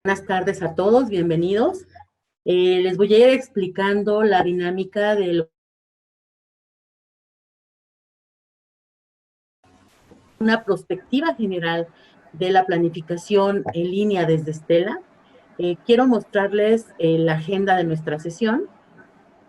Buenas tardes a todos, bienvenidos. Les voy a ir explicando la dinámica de una perspectiva general de la planificación en línea desde Stella. Quiero mostrarles la agenda de nuestra sesión.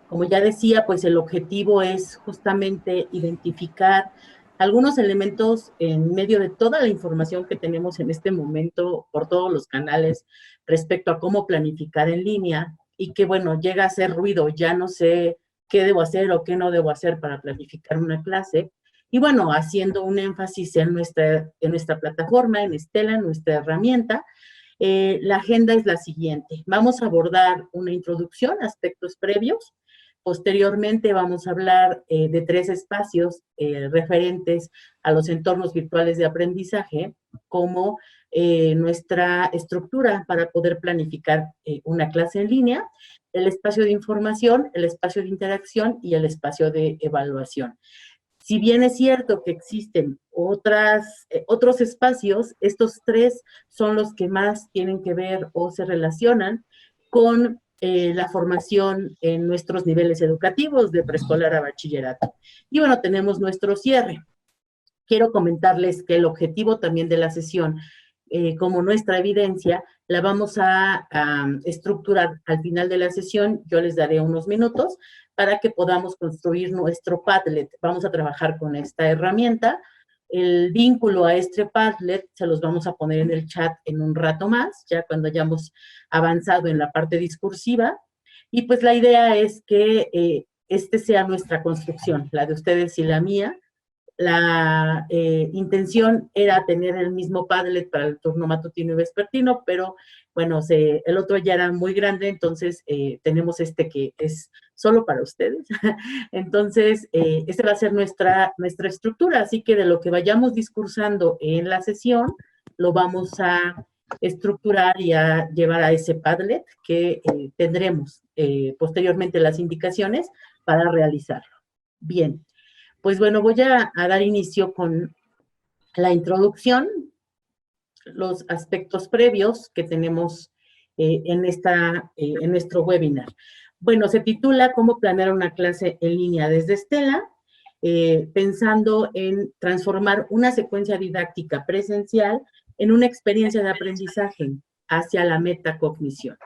Como ya decía, pues el objetivo es justamente identificar algunos elementos en medio de toda la información que tenemos en este momento por todos los canales respecto a cómo planificar en línea y que, bueno, llega a ser ruido, ya no sé qué debo hacer o qué no debo hacer para planificar una clase. Y bueno, haciendo un énfasis en nuestra plataforma, en Stella, en nuestra herramienta, la agenda es la siguiente. Vamos a abordar una introducción, aspectos previos. Posteriormente vamos a hablar de 3 espacios referentes a los entornos virtuales de aprendizaje, como nuestra estructura para poder planificar una clase en línea, el espacio de información, el espacio de interacción y el espacio de evaluación. Si bien es cierto que existen otros espacios, estos 3 son los que más tienen que ver o se relacionan con la formación en nuestros niveles educativos de preescolar a bachillerato. Y bueno, tenemos nuestro cierre. Quiero comentarles que el objetivo también de la sesión, como nuestra evidencia, la vamos a estructurar al final de la sesión. Yo les daré unos minutos para que podamos construir nuestro Padlet. Vamos a trabajar con esta herramienta. El vínculo a este Padlet se los vamos a poner en el chat en un rato más, ya cuando hayamos avanzado en la parte discursiva. Y pues la idea es que este sea nuestra construcción, la de ustedes y la mía. La intención era tener el mismo Padlet para el turno matutino y vespertino, pero bueno, el otro ya era muy grande, entonces tenemos este que es solo para ustedes. Entonces, este va a ser nuestra estructura, así que de lo que vayamos discursando en la sesión, lo vamos a estructurar y a llevar a ese Padlet que tendremos posteriormente las indicaciones para realizarlo. Bien. Pues bueno, voy a dar inicio con la introducción, los aspectos previos que tenemos en nuestro webinar. Bueno, se titula ¿Cómo planear una clase en línea desde Stella? Pensando en transformar una secuencia didáctica presencial en una experiencia de aprendizaje hacia la metacognición.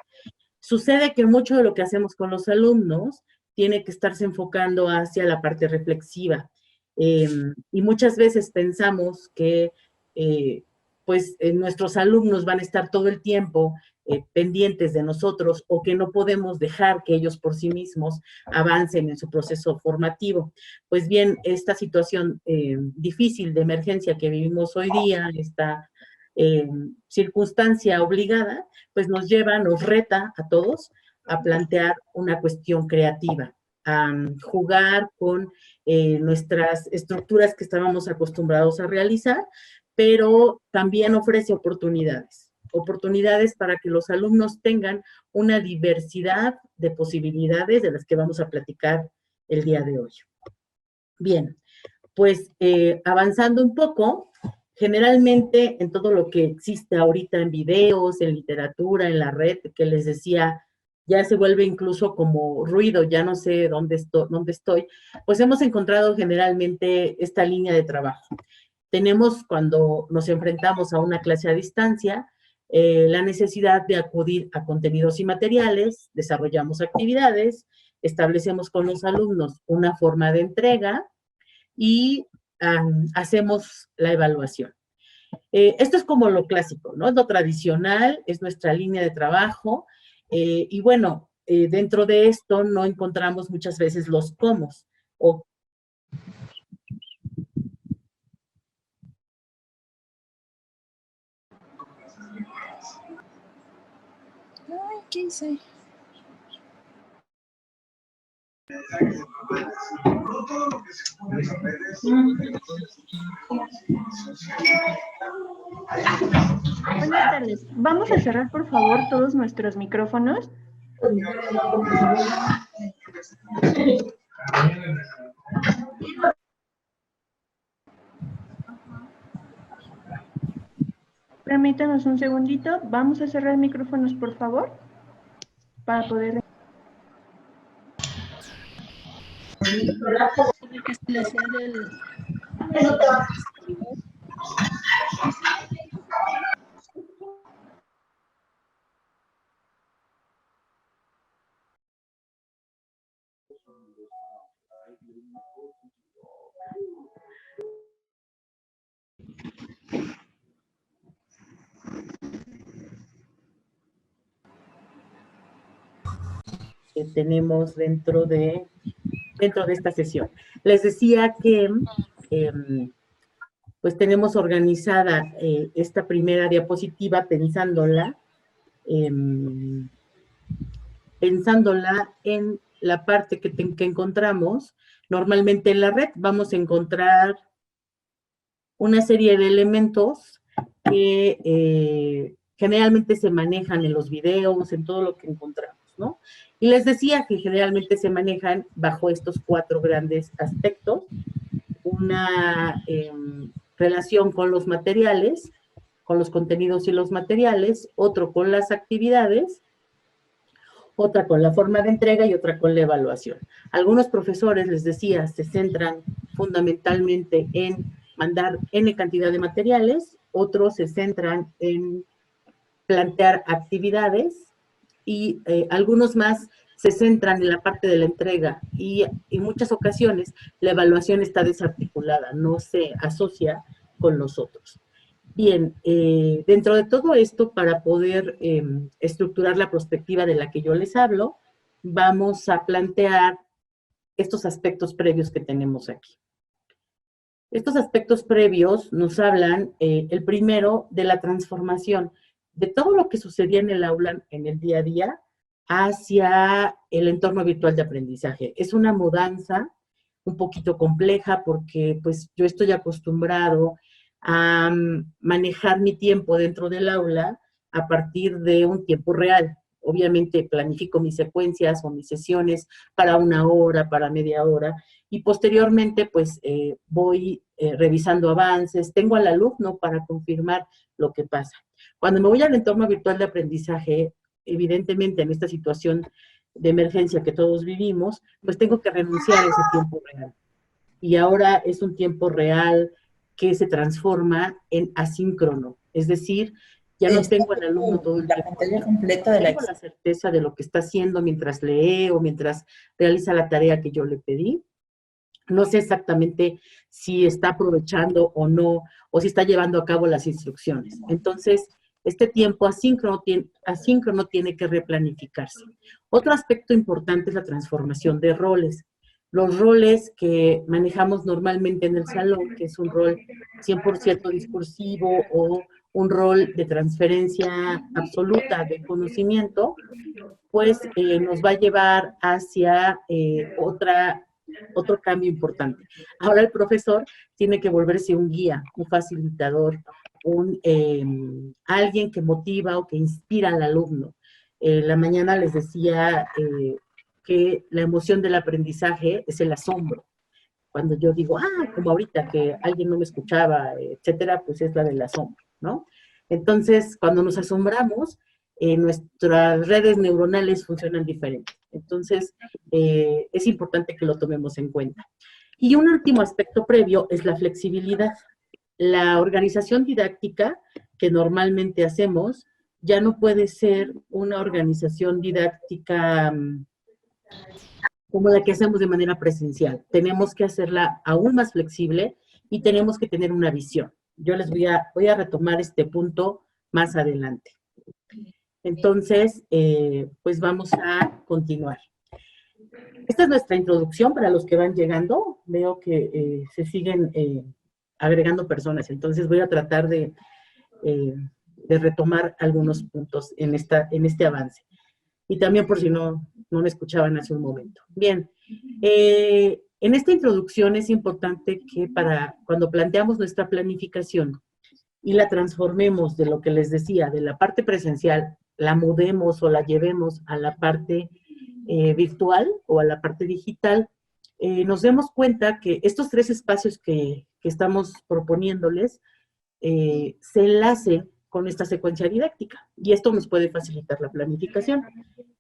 Sucede que mucho de lo que hacemos con los alumnos tiene que estarse enfocando hacia la parte reflexiva. Y muchas veces pensamos que pues nuestros alumnos van a estar todo el tiempo pendientes de nosotros o que no podemos dejar que ellos por sí mismos avancen en su proceso formativo. Pues bien, esta situación difícil de emergencia que vivimos hoy día, esta circunstancia obligada, pues nos reta a todos a plantear una cuestión creativa, a jugar con nuestras estructuras que estábamos acostumbrados a realizar, pero también ofrece oportunidades para que los alumnos tengan una diversidad de posibilidades de las que vamos a platicar el día de hoy. Bien, pues avanzando un poco, generalmente en todo lo que existe ahorita en videos, en literatura, en la red, que les decía, ya se vuelve incluso como ruido, ya no sé dónde estoy, pues hemos encontrado generalmente esta línea de trabajo. Tenemos cuando nos enfrentamos a una clase a distancia, la necesidad de acudir a contenidos y materiales, desarrollamos actividades, establecemos con los alumnos una forma de entrega y hacemos la evaluación. Esto es como lo clásico, ¿no? Es lo tradicional, es nuestra línea de trabajo y bueno, dentro de esto no encontramos muchas veces los cómo o Ay, ¿qué hice? Buenas tardes. Vamos a cerrar, por favor, todos nuestros micrófonos. Permítanos un segundito. Vamos a cerrar micrófonos, por favor, para poder... Que tenemos dentro de esta sesión. Les decía que pues tenemos organizada esta primera diapositiva pensándola en la parte que encontramos. Normalmente en la red vamos a encontrar una serie de elementos que generalmente se manejan en los videos, en todo lo que encontramos, ¿no? Y les decía que generalmente se manejan bajo estos 4 grandes aspectos. Una relación con los materiales, con los contenidos y los materiales, otro con las actividades, otra con la forma de entrega y otra con la evaluación. Algunos profesores, les decía, se centran fundamentalmente en mandar N cantidad de materiales, otros se centran en plantear actividades y algunos más se centran en la parte de la entrega y en muchas ocasiones la evaluación está desarticulada, no se asocia con los otros. Bien, dentro de todo esto, para poder estructurar la perspectiva de la que yo les hablo, vamos a plantear estos aspectos previos que tenemos aquí. Estos aspectos previos nos hablan, el primero, de la transformación de todo lo que sucedía en el aula, en el día a día, hacia el entorno virtual de aprendizaje. Es una mudanza un poquito compleja porque pues yo estoy acostumbrado a manejar mi tiempo dentro del aula a partir de un tiempo real. Obviamente planifico mis secuencias o mis sesiones para 1 hora, para media hora, y posteriormente pues voy revisando avances, tengo al alumno para confirmar lo que pasa. Cuando me voy al entorno virtual de aprendizaje, evidentemente en esta situación de emergencia que todos vivimos, pues tengo que renunciar a ese tiempo real. Y ahora es un tiempo real que se transforma en asíncrono, es decir, ya no tengo al alumno todo el tiempo. La pantalla completa de tengo la certeza de lo que está haciendo mientras lee o mientras realiza la tarea que yo le pedí. No sé exactamente si está aprovechando o no, o si está llevando a cabo las instrucciones. Entonces, este tiempo asíncrono tiene que replanificarse. Otro aspecto importante es la transformación de roles. Los roles que manejamos normalmente en el salón, que es un rol 100% discursivo o un rol de transferencia absoluta de conocimiento, pues nos va a llevar hacia otro cambio importante. Ahora el profesor tiene que volverse un guía, un facilitador, alguien que motiva o que inspira al alumno. La mañana les decía que la emoción del aprendizaje es el asombro. Cuando yo digo, como ahorita que alguien no me escuchaba, etcétera, pues es la del asombro, ¿no? Entonces, cuando nos asombramos, nuestras redes neuronales funcionan diferente. Entonces, es importante que lo tomemos en cuenta. Y un último aspecto previo es la flexibilidad. La organización didáctica que normalmente hacemos ya no puede ser una organización didáctica como la que hacemos de manera presencial. Tenemos que hacerla aún más flexible y tenemos que tener una visión. Yo les voy a retomar este punto más adelante. Entonces, pues vamos a continuar. Esta es nuestra introducción para los que van llegando. Veo que se siguen agregando personas, entonces voy a tratar de retomar algunos puntos en este avance. Y también por si no me escuchaban hace un momento. Bien, en esta introducción es importante que cuando planteamos nuestra planificación y la transformemos de lo que les decía, de la parte presencial, la mudemos o la llevemos a la parte virtual o a la parte digital, nos demos cuenta que estos 3 espacios que estamos proponiéndoles se enlacen con esta secuencia didáctica. Y esto nos puede facilitar la planificación.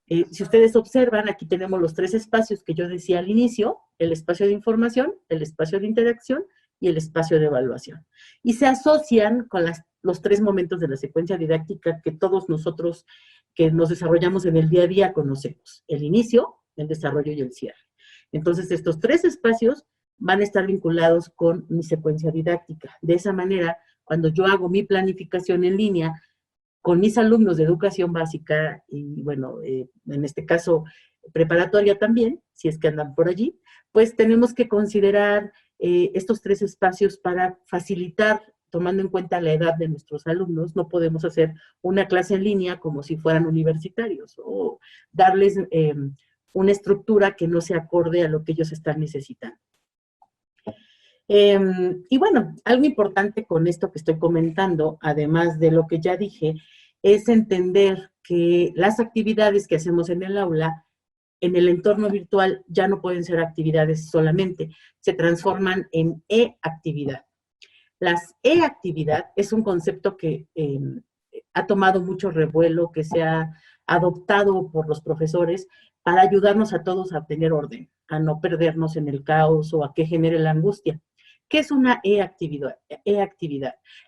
Si ustedes observan, aquí tenemos los 3 espacios que yo decía al inicio: el espacio de información, el espacio de interacción y el espacio de evaluación. Y se asocian con los 3 momentos de la secuencia didáctica que todos nosotros que nos desarrollamos en el día a día conocemos: el inicio, el desarrollo y el cierre. Entonces, estos 3 espacios van a estar vinculados con mi secuencia didáctica. De esa manera, cuando yo hago mi planificación en línea con mis alumnos de educación básica y, bueno, en este caso, preparatoria también, si es que andan por allí, pues tenemos que considerar estos 3 espacios para facilitar, tomando en cuenta la edad de nuestros alumnos. No podemos hacer una clase en línea como si fueran universitarios o darles una estructura que no se acorde a lo que ellos están necesitando. Y bueno, algo importante con esto que estoy comentando, además de lo que ya dije, es entender que las actividades que hacemos en el aula, en el entorno virtual, ya no pueden ser actividades solamente, se transforman en e-actividad. Las e-actividad es un concepto que ha tomado mucho revuelo, que se ha adoptado por los profesores para ayudarnos a todos a tener orden, a no perdernos en el caos o a que genere la angustia. ¿Qué es una e-actividad?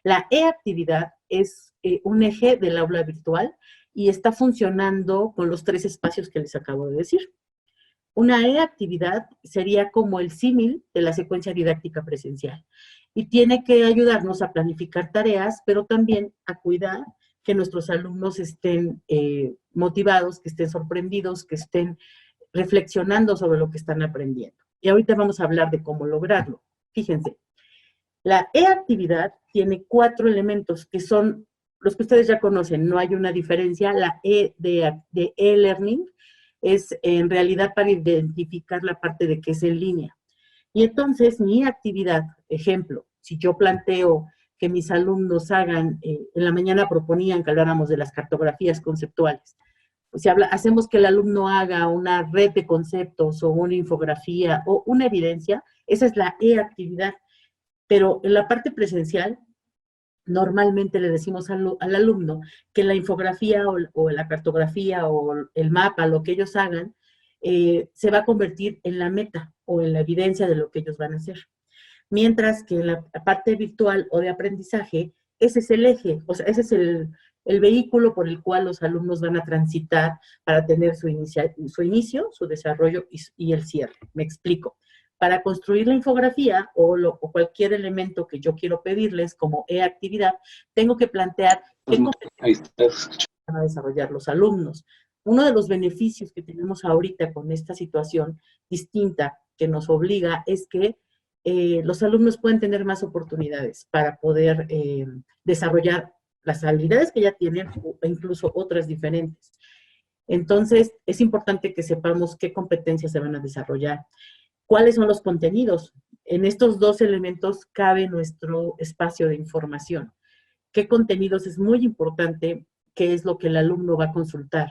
La e-actividad es un eje del aula virtual y está funcionando con los 3 espacios que les acabo de decir. Una e-actividad sería como el símil de la secuencia didáctica presencial y tiene que ayudarnos a planificar tareas, pero también a cuidar que nuestros alumnos estén motivados, que estén sorprendidos, que estén reflexionando sobre lo que están aprendiendo. Y ahorita vamos a hablar de cómo lograrlo. Fíjense, la e-actividad tiene 4 elementos que son los que ustedes ya conocen, no hay una diferencia. La E de e-learning es en realidad para identificar la parte de que es en línea. Y entonces mi actividad, ejemplo, si yo planteo que mis alumnos hagan, en la mañana proponían que habláramos de las cartografías conceptuales. Si hacemos que el alumno haga una red de conceptos o una infografía o una evidencia, esa es la e-actividad. Pero en la parte presencial, normalmente le decimos al alumno que la infografía o la cartografía o el mapa, lo que ellos hagan, se va a convertir en la meta o en la evidencia de lo que ellos van a hacer. Mientras que en la parte virtual o de aprendizaje, ese es el eje, o sea, ese es el vehículo por el cual los alumnos van a transitar para tener su inicio, su desarrollo y el cierre. Me explico. Para construir la infografía o cualquier elemento que yo quiero pedirles como e-actividad, tengo que plantear qué competencias van a desarrollar los alumnos. Uno de los beneficios que tenemos ahorita con esta situación distinta que nos obliga es que los alumnos pueden tener más oportunidades para poder desarrollar las habilidades que ya tienen o incluso otras diferentes. Entonces, es importante que sepamos qué competencias se van a desarrollar. ¿Cuáles son los contenidos? En estos 2 elementos cabe nuestro espacio de información. ¿Qué contenidos? Es muy importante qué es lo que el alumno va a consultar.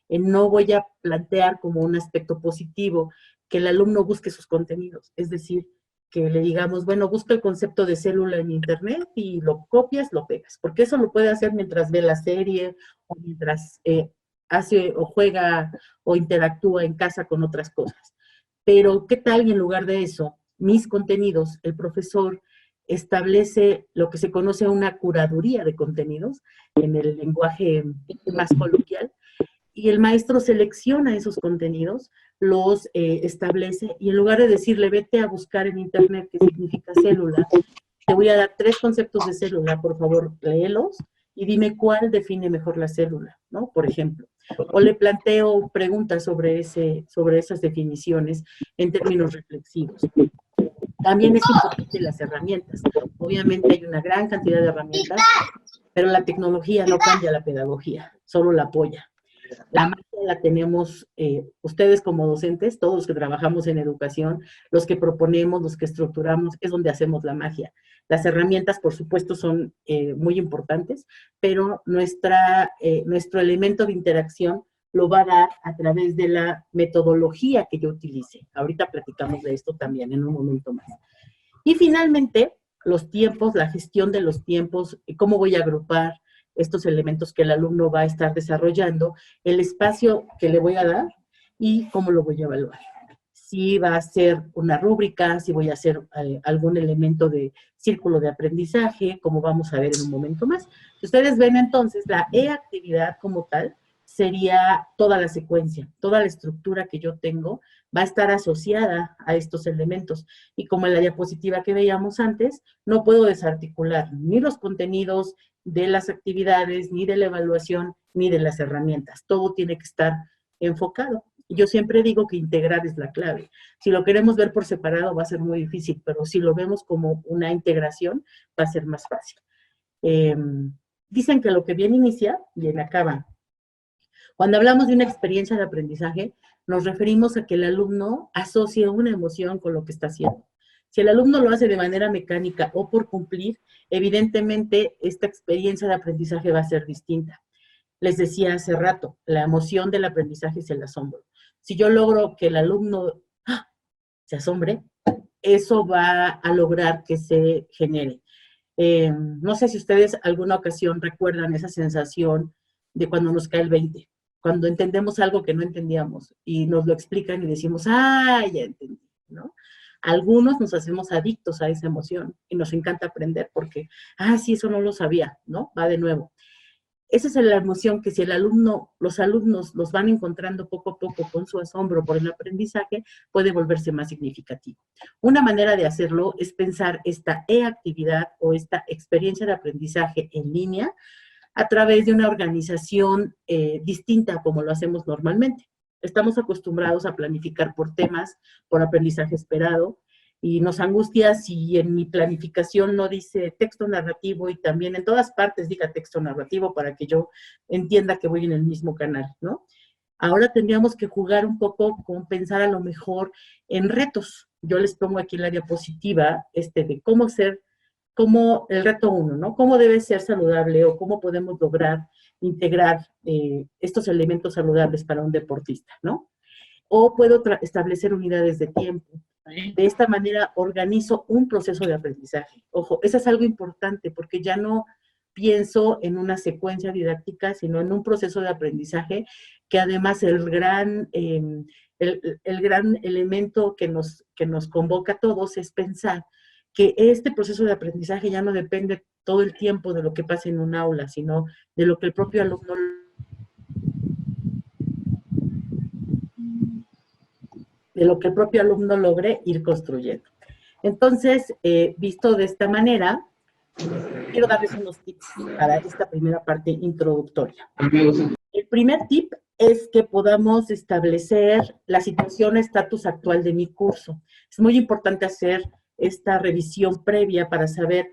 No voy a plantear como un aspecto positivo que el alumno busque sus contenidos. Es decir, que le digamos, bueno, busca el concepto de célula en internet y lo copias, lo pegas. Porque eso lo puede hacer mientras ve la serie o mientras hace o juega o interactúa en casa con otras cosas. Pero, ¿qué tal? Y en lugar de eso, mis contenidos, el profesor establece lo que se conoce una curaduría de contenidos, en el lenguaje más coloquial, y el maestro selecciona esos contenidos, los establece, y en lugar de decirle, vete a buscar en internet qué significa célula, te voy a dar 3 conceptos de célula, por favor, léelos, y dime cuál define mejor la célula, ¿no? Por ejemplo. O le planteo preguntas sobre esas definiciones en términos reflexivos. También es importante las herramientas. Obviamente hay una gran cantidad de herramientas, pero la tecnología no cambia la pedagogía, solo la apoya. La magia la tenemos ustedes como docentes, todos los que trabajamos en educación, los que proponemos, los que estructuramos, es donde hacemos la magia. Las herramientas, por supuesto, son muy importantes, pero nuestro elemento de interacción lo va a dar a través de la metodología que yo utilice. Ahorita platicamos de esto también en un momento más. Y finalmente, los tiempos, la gestión de los tiempos, cómo voy a agrupar, estos elementos que el alumno va a estar desarrollando, el espacio que le voy a dar y cómo lo voy a evaluar. Si va a ser una rúbrica, si voy a hacer algún elemento de círculo de aprendizaje, como vamos a ver en un momento más. Si ustedes ven entonces, la e-actividad como tal sería toda la secuencia, toda la estructura que yo tengo va a estar asociada a estos elementos. Y como en la diapositiva que veíamos antes, no puedo desarticular ni los contenidos de las actividades, ni de la evaluación, ni de las herramientas. Todo tiene que estar enfocado. Yo siempre digo que integrar es la clave. Si lo queremos ver por separado va a ser muy difícil, pero si lo vemos como una integración va a ser más fácil. Dicen que lo que bien inicia, bien acaba. Cuando hablamos de una experiencia de aprendizaje, nos referimos a que el alumno asocie una emoción con lo que está haciendo. Si el alumno lo hace de manera mecánica o por cumplir, evidentemente esta experiencia de aprendizaje va a ser distinta. Les decía hace rato, la emoción del aprendizaje es el asombro. Si yo logro que el alumno se asombre, eso va a lograr que se genere. No sé si ustedes alguna ocasión recuerdan esa sensación de cuando nos cae el 20, cuando entendemos algo que no entendíamos y nos lo explican y decimos, ¡ah, ya entendí! ¿No? Algunos nos hacemos adictos a esa emoción y nos encanta aprender porque, sí, eso no lo sabía, ¿no? Va de nuevo. Esa es la emoción que si los alumnos los van encontrando poco a poco con su asombro por el aprendizaje, puede volverse más significativo. Una manera de hacerlo es pensar esta e-actividad o esta experiencia de aprendizaje en línea a través de una organización distinta como lo hacemos normalmente. Estamos acostumbrados a planificar por temas, por aprendizaje esperado, y nos angustia si en mi planificación no dice texto narrativo y también en todas partes diga texto narrativo para que yo entienda que voy en el mismo canal, ¿no? Ahora tendríamos que jugar un poco con pensar a lo mejor en retos. Yo les pongo aquí en la diapositiva de cómo el reto 1, ¿no? ¿Cómo debe ser saludable o cómo podemos lograr integrar estos elementos saludables para un deportista, ¿no? O puedo establecer unidades de tiempo. De esta manera organizo un proceso de aprendizaje. Ojo, eso es algo importante porque ya no pienso en una secuencia didáctica, sino en un proceso de aprendizaje que además el gran elemento que nos convoca a todos es pensar que este proceso de aprendizaje ya no depende todo el tiempo de lo que pasa en un aula, sino de lo que el propio alumno logre ir construyendo. Entonces, visto de esta manera, quiero darles unos tips para esta primera parte introductoria. El primer tip es que podamos establecer la situación, estatus actual de mi curso. Es muy importante hacer esta revisión previa para saber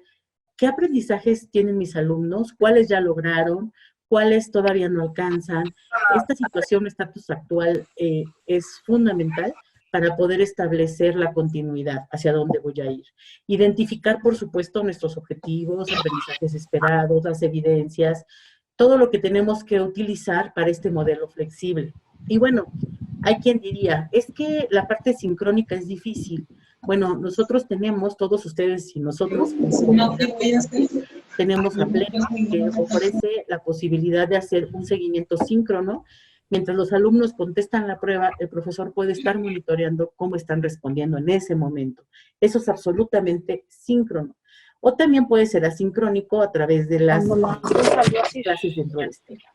qué aprendizajes tienen mis alumnos, cuáles ya lograron, cuáles todavía no alcanzan. Esta situación, estatus actual, es fundamental para poder establecer la continuidad, hacia dónde voy a ir. Identificar, por supuesto, nuestros objetivos, aprendizajes esperados, las evidencias, todo lo que tenemos que utilizar para este modelo flexible. Y bueno, hay quien diría, es que la parte sincrónica es difícil. Bueno, nosotros tenemos, todos ustedes y nosotros, tenemos a Pleno, que ofrece la posibilidad de hacer un seguimiento síncrono. Mientras los alumnos contestan la prueba, el profesor puede estar monitoreando cómo están respondiendo en ese momento. Eso es absolutamente síncrono. O también puede ser asincrónico a través de las clases dentro de Stella.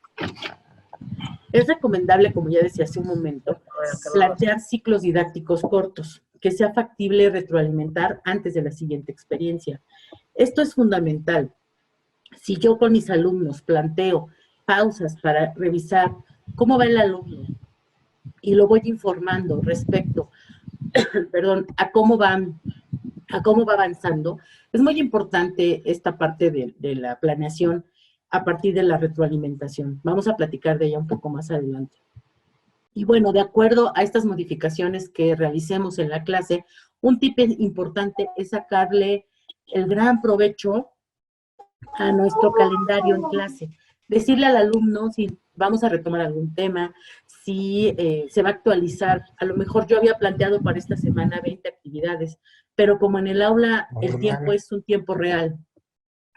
Es recomendable, como ya decía hace un momento, plantear ciclos didácticos cortos, que sea factible retroalimentar antes de la siguiente experiencia. Esto es fundamental. Si yo con mis alumnos planteo pausas para revisar cómo va el alumno y lo voy informando respecto, a cómo va avanzando, es muy importante esta parte de la planeación a partir de la retroalimentación. Vamos a platicar de ella un poco más adelante. Y bueno, de acuerdo a estas modificaciones que realicemos en la clase, un tip importante es sacarle el gran provecho a nuestro calendario en clase. Decirle al alumno si vamos a retomar algún tema, si se va a actualizar. A lo mejor yo había planteado para esta semana 20 actividades, pero como en el aula el tiempo es un tiempo real,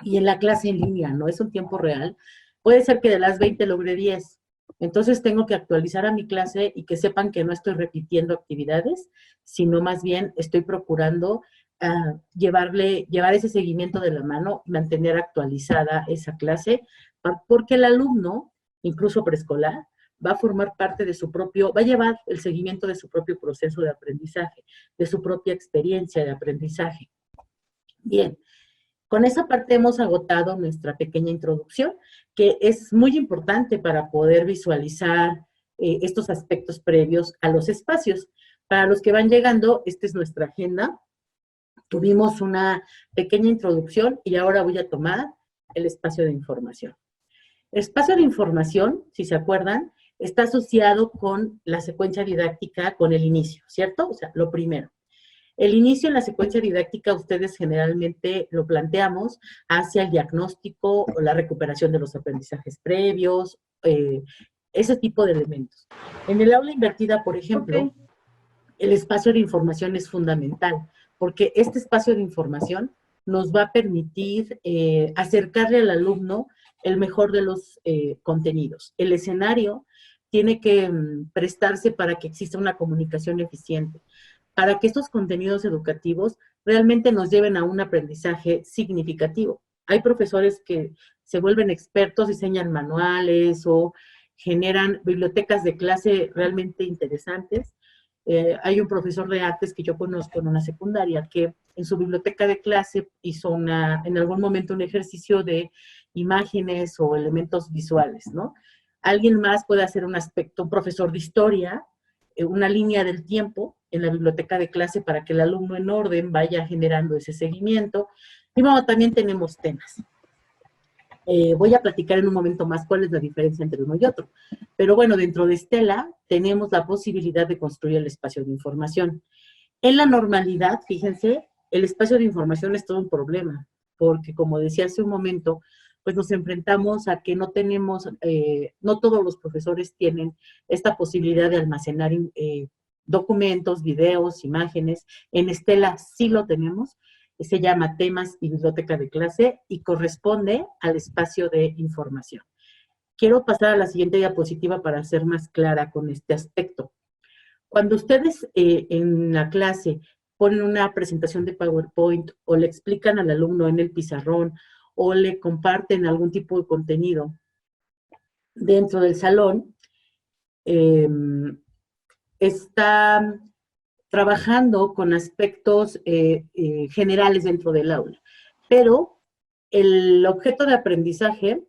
y en la clase en línea, no es un tiempo real, puede ser que de las 20 logre 10. Entonces tengo que actualizar a mi clase y que sepan que no estoy repitiendo actividades, sino más bien estoy procurando llevar ese seguimiento de la mano, mantener actualizada esa clase, porque el alumno, incluso preescolar, va a formar parte de su propio, va a llevar el seguimiento de su propio proceso de aprendizaje, de su propia experiencia de aprendizaje. Bien, con esa parte hemos agotado nuestra pequeña introducción, que es muy importante para poder visualizar estos aspectos previos a los espacios. Para los que van llegando, esta es nuestra agenda. Tuvimos una pequeña introducción y ahora voy a tomar el espacio de información. El espacio de información, si se acuerdan, está asociado con la secuencia didáctica, con el inicio, ¿cierto? O sea, lo primero. El inicio en la secuencia didáctica ustedes generalmente lo planteamos hacia el diagnóstico o la recuperación de los aprendizajes previos, ese tipo de elementos. En el aula invertida, por ejemplo, el espacio de información es fundamental, porque este espacio de información nos va a permitir acercarle al alumno el mejor de los contenidos. El escenario tiene que prestarse para que exista una comunicación eficiente, para que estos contenidos educativos realmente nos lleven a un aprendizaje significativo. Hay profesores que se vuelven expertos, diseñan manuales o generan bibliotecas de clase realmente interesantes. Hay un profesor de artes que yo conozco en una secundaria que en su biblioteca de clase hizo en algún momento un ejercicio de imágenes o elementos visuales, ¿no? Alguien más puede hacer un aspecto, un profesor de historia, una línea del tiempo en la biblioteca de clase para que el alumno en orden vaya generando ese seguimiento. Y bueno, también tenemos temas. Voy a platicar en un momento más cuál es la diferencia entre uno y otro. Pero bueno, dentro de Stella tenemos la posibilidad de construir el espacio de información. En la normalidad, fíjense, el espacio de información es todo un problema, porque como decía hace un momento, pues nos enfrentamos a que no tenemos, no todos los profesores tienen esta posibilidad de almacenar documentos, videos, imágenes. En Stella sí lo tenemos, se llama temas y biblioteca de clase y corresponde al espacio de información. Quiero pasar a la siguiente diapositiva para ser más clara con este aspecto. Cuando ustedes en la clase ponen una presentación de PowerPoint o le explican al alumno en el pizarrón o le comparten algún tipo de contenido dentro del salón, está trabajando con aspectos generales dentro del aula. Pero el objeto de aprendizaje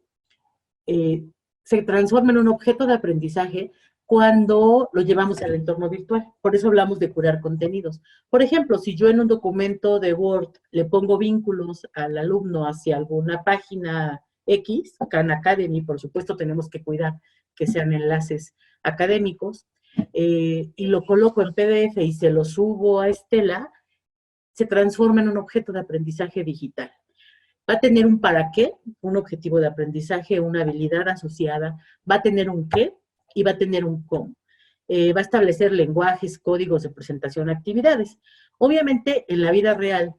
se transforma en un objeto de aprendizaje cuando lo llevamos al entorno virtual. Por eso hablamos de curar contenidos. Por ejemplo, si yo en un documento de Word le pongo vínculos al alumno hacia alguna página X, Khan Academy, por supuesto tenemos que cuidar que sean enlaces académicos, y lo coloco en PDF y se lo subo a Stella, se transforma en un objeto de aprendizaje digital. Va a tener un para qué, un objetivo de aprendizaje, una habilidad asociada, va a tener un qué y va a tener un cómo. Va a establecer lenguajes, códigos de presentación, actividades. Obviamente, en la vida real,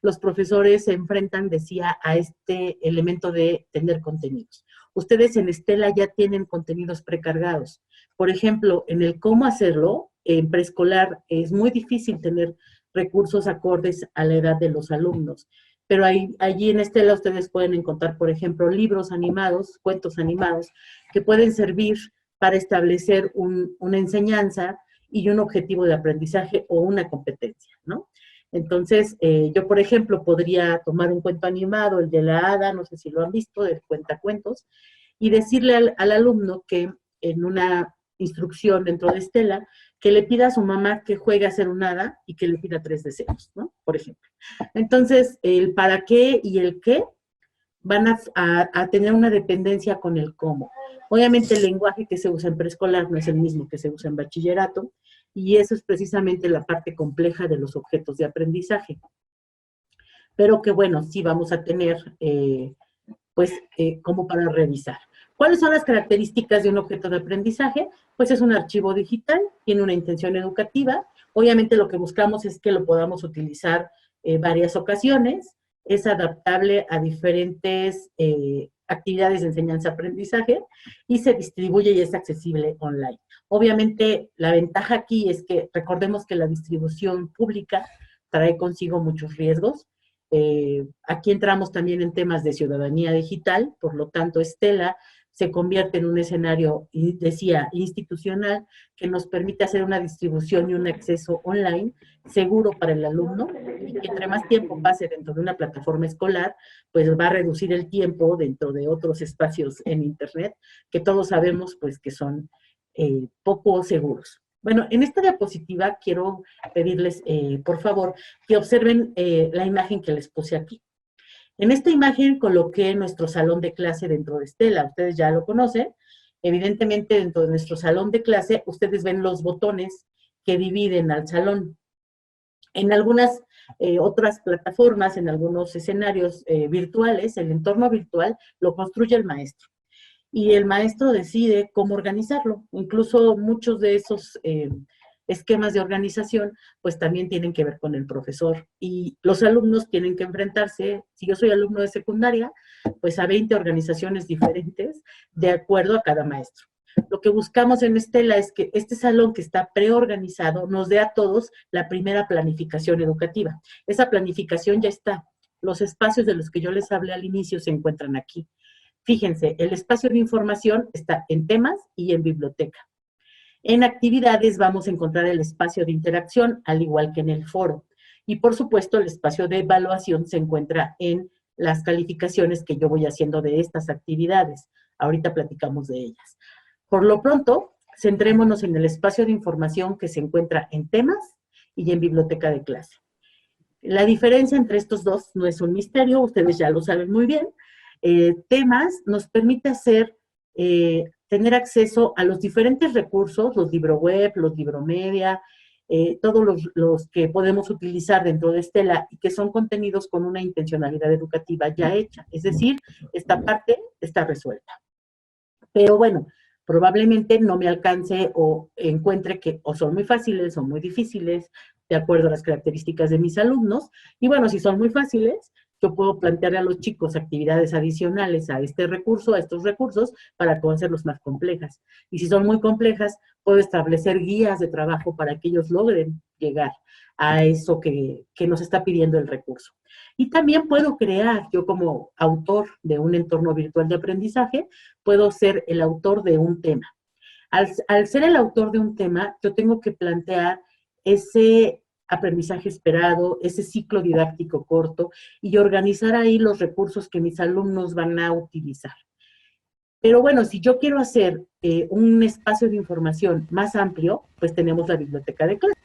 los profesores se enfrentan, decía, a este elemento de tener contenidos. Ustedes en Stella ya tienen contenidos precargados. Por ejemplo, en el cómo hacerlo, en preescolar es muy difícil tener recursos acordes a la edad de los alumnos. Pero allí en Stella ustedes pueden encontrar, por ejemplo, libros animados, cuentos animados, que pueden servir para establecer una enseñanza y un objetivo de aprendizaje o una competencia, ¿no? Entonces, yo, por ejemplo, podría tomar un cuento animado, el de la hada, no sé si lo han visto, del cuentacuentos, y decirle al alumno que en una instrucción dentro de Stella, que le pida a su mamá que juegue a hacer un hada y que le pida 3 deseos, ¿no? Por ejemplo. Entonces, el para qué y el qué van a tener una dependencia con el cómo. Obviamente el lenguaje que se usa en preescolar no es el mismo que se usa en bachillerato, y eso es precisamente la parte compleja de los objetos de aprendizaje. Pero que bueno, sí vamos a tener, como para revisar. ¿Cuáles son las características de un objeto de aprendizaje? Pues es un archivo digital, tiene una intención educativa. Obviamente lo que buscamos es que lo podamos utilizar varias ocasiones. es adaptable a diferentes actividades de enseñanza-aprendizaje y se distribuye y es accesible online. Obviamente, la ventaja aquí es que recordemos que la distribución pública trae consigo muchos riesgos. Aquí entramos también en temas de ciudadanía digital, por lo tanto, Estela se convierte en un escenario, y decía, institucional, que nos permite hacer una distribución y un acceso online seguro para el alumno, y que entre más tiempo pase dentro de una plataforma escolar, pues va a reducir el tiempo dentro de otros espacios en Internet, que todos sabemos pues que son poco seguros. Bueno, en esta diapositiva quiero pedirles, por favor, que observen la imagen que les puse aquí. En esta imagen coloqué nuestro salón de clase dentro de Estela. Ustedes ya lo conocen. Evidentemente, dentro de nuestro salón de clase, ustedes ven los botones que dividen al salón. En algunas otras plataformas, en algunos escenarios virtuales, el entorno virtual lo construye el maestro. Y el maestro decide cómo organizarlo. Incluso muchos de esos esquemas de organización, pues también tienen que ver con el profesor. Y los alumnos tienen que enfrentarse, si yo soy alumno de secundaria, pues a 20 organizaciones diferentes de acuerdo a cada maestro. Lo que buscamos en Estela es que este salón que está preorganizado nos dé a todos la primera planificación educativa. Esa planificación ya está. Los espacios de los que yo les hablé al inicio se encuentran aquí. Fíjense, el espacio de información está en temas y en biblioteca. En actividades vamos a encontrar el espacio de interacción, al igual que en el foro. Y por supuesto, el espacio de evaluación se encuentra en las calificaciones que yo voy haciendo de estas actividades. Ahorita platicamos de ellas. Por lo pronto, centrémonos en el espacio de información que se encuentra en temas y en biblioteca de clase. La diferencia entre estos dos no es un misterio, ustedes ya lo saben muy bien. Temas nos permite tener acceso a los diferentes recursos, los LibroWeb, los LibroMedia, todos los que podemos utilizar dentro de Estela y que son contenidos con una intencionalidad educativa ya hecha. Es decir, esta parte está resuelta. Pero bueno, probablemente no me alcance o encuentre que o son muy fáciles o muy difíciles, de acuerdo a las características de mis alumnos. Y bueno, si son muy fáciles, yo puedo plantearle a los chicos actividades adicionales a este recurso, a estos recursos, para hacerlos más complejas. Y si son muy complejas, puedo establecer guías de trabajo para que ellos logren llegar a eso que nos está pidiendo el recurso. Y también puedo crear, yo como autor de un entorno virtual de aprendizaje, puedo ser el autor de un tema. Al ser el autor de un tema, yo tengo que plantear ese aprendizaje esperado, ese ciclo didáctico corto y organizar ahí los recursos que mis alumnos van a utilizar. Pero bueno, si yo quiero hacer un espacio de información más amplio, pues tenemos la biblioteca de clase.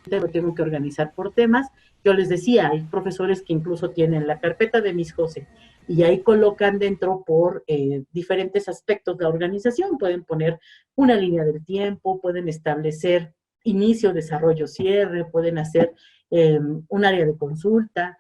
Lo tengo que organizar por temas. Yo les decía, hay profesores que incluso tienen la carpeta de Miss José y ahí colocan dentro por diferentes aspectos de la organización. Pueden poner una línea del tiempo, pueden establecer inicio, desarrollo, cierre, pueden hacer un área de consulta,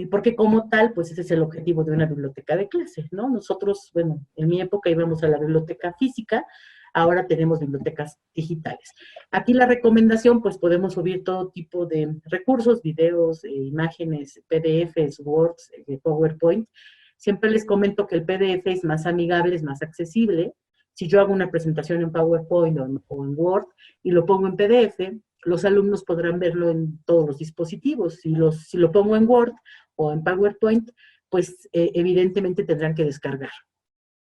porque como tal, pues ese es el objetivo de una biblioteca de clase, ¿no? Nosotros, bueno, en mi época íbamos a la biblioteca física, ahora tenemos bibliotecas digitales. Aquí la recomendación, pues podemos subir todo tipo de recursos, videos, imágenes, PDFs, Words, PowerPoint. Siempre les comento que el PDF es más amigable, es más accesible. Si yo hago una presentación en PowerPoint o en Word y lo pongo en PDF, los alumnos podrán verlo en todos los dispositivos. Si lo pongo en Word o en PowerPoint, pues evidentemente tendrán que descargar.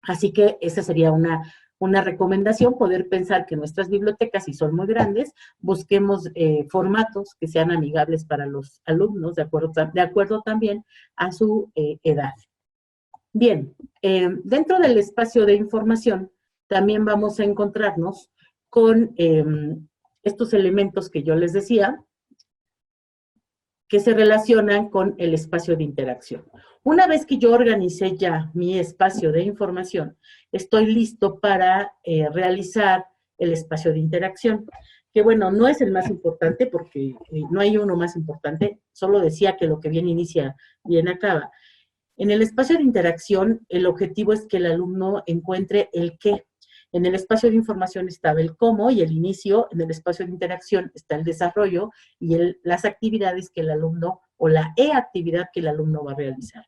Así que esa sería una recomendación, poder pensar que nuestras bibliotecas, si son muy grandes, busquemos formatos que sean amigables para los alumnos, de acuerdo también a su edad. Bien, dentro del espacio de información, también vamos a encontrarnos con estos elementos que yo les decía, que se relacionan con el espacio de interacción. Una vez que yo organicé ya mi espacio de información, estoy listo para realizar el espacio de interacción, que bueno, no es el más importante porque no hay uno más importante, solo decía que lo que bien inicia, bien acaba. En el espacio de interacción, el objetivo es que el alumno encuentre el qué. En el espacio de información estaba el cómo y el inicio, en el espacio de interacción está el desarrollo y las actividades que el alumno o la e-actividad que el alumno va a realizar.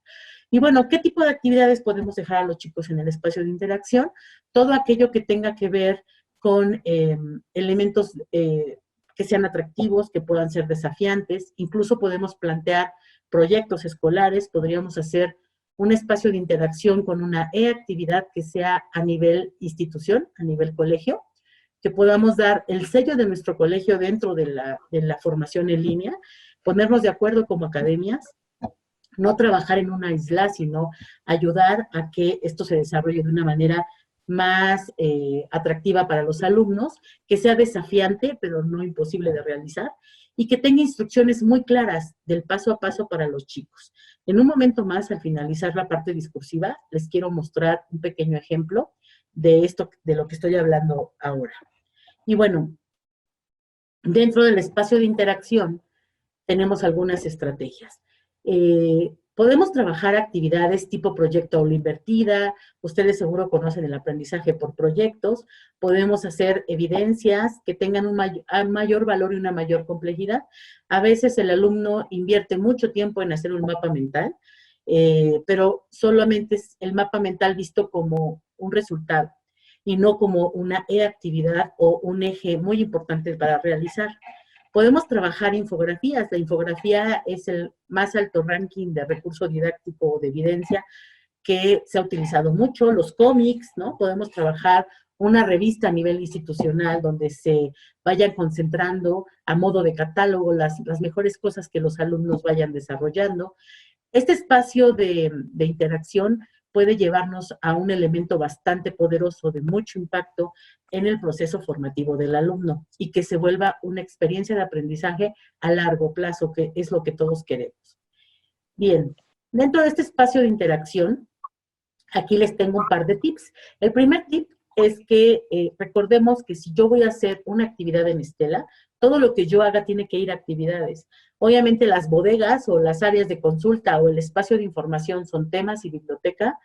Y bueno, ¿qué tipo de actividades podemos dejar a los chicos en el espacio de interacción? Todo aquello que tenga que ver con elementos que sean atractivos, que puedan ser desafiantes. Incluso podemos plantear proyectos escolares, podríamos hacer un espacio de interacción con una e-actividad que sea a nivel institución, a nivel colegio, que podamos dar el sello de nuestro colegio dentro de la formación en línea, ponernos de acuerdo como academias, no trabajar en una isla, sino ayudar a que esto se desarrolle de una manera más atractiva para los alumnos, que sea desafiante, pero no imposible de realizar, y que tenga instrucciones muy claras del paso a paso para los chicos. En un momento más, al finalizar la parte discursiva, les quiero mostrar un pequeño ejemplo de esto, de lo que estoy hablando ahora. Y bueno, dentro del espacio de interacción tenemos algunas estrategias. Podemos trabajar actividades tipo proyecto aula invertida, ustedes seguro conocen el aprendizaje por proyectos, podemos hacer evidencias que tengan un mayor valor y una mayor complejidad. A veces el alumno invierte mucho tiempo en hacer un mapa mental, pero solamente es el mapa mental visto como un resultado y no como una e-actividad o un eje muy importante para realizar. Podemos trabajar infografías. La infografía es el más alto ranking de recurso didáctico o de evidencia que se ha utilizado mucho. Los cómics, ¿no? Podemos trabajar una revista a nivel institucional donde se vayan concentrando a modo de catálogo las mejores cosas que los alumnos vayan desarrollando. Este espacio de interacción puede llevarnos a un elemento bastante poderoso de mucho impacto en el proceso formativo del alumno y que se vuelva una experiencia de aprendizaje a largo plazo, que es lo que todos queremos. Bien, dentro de este espacio de interacción, aquí les tengo un par de tips. El primer tip es que recordemos que si yo voy a hacer una actividad en Stella, todo lo que yo haga tiene que ir a actividades. Obviamente las bodegas o las áreas de consulta o el espacio de información son temas y biblioteca,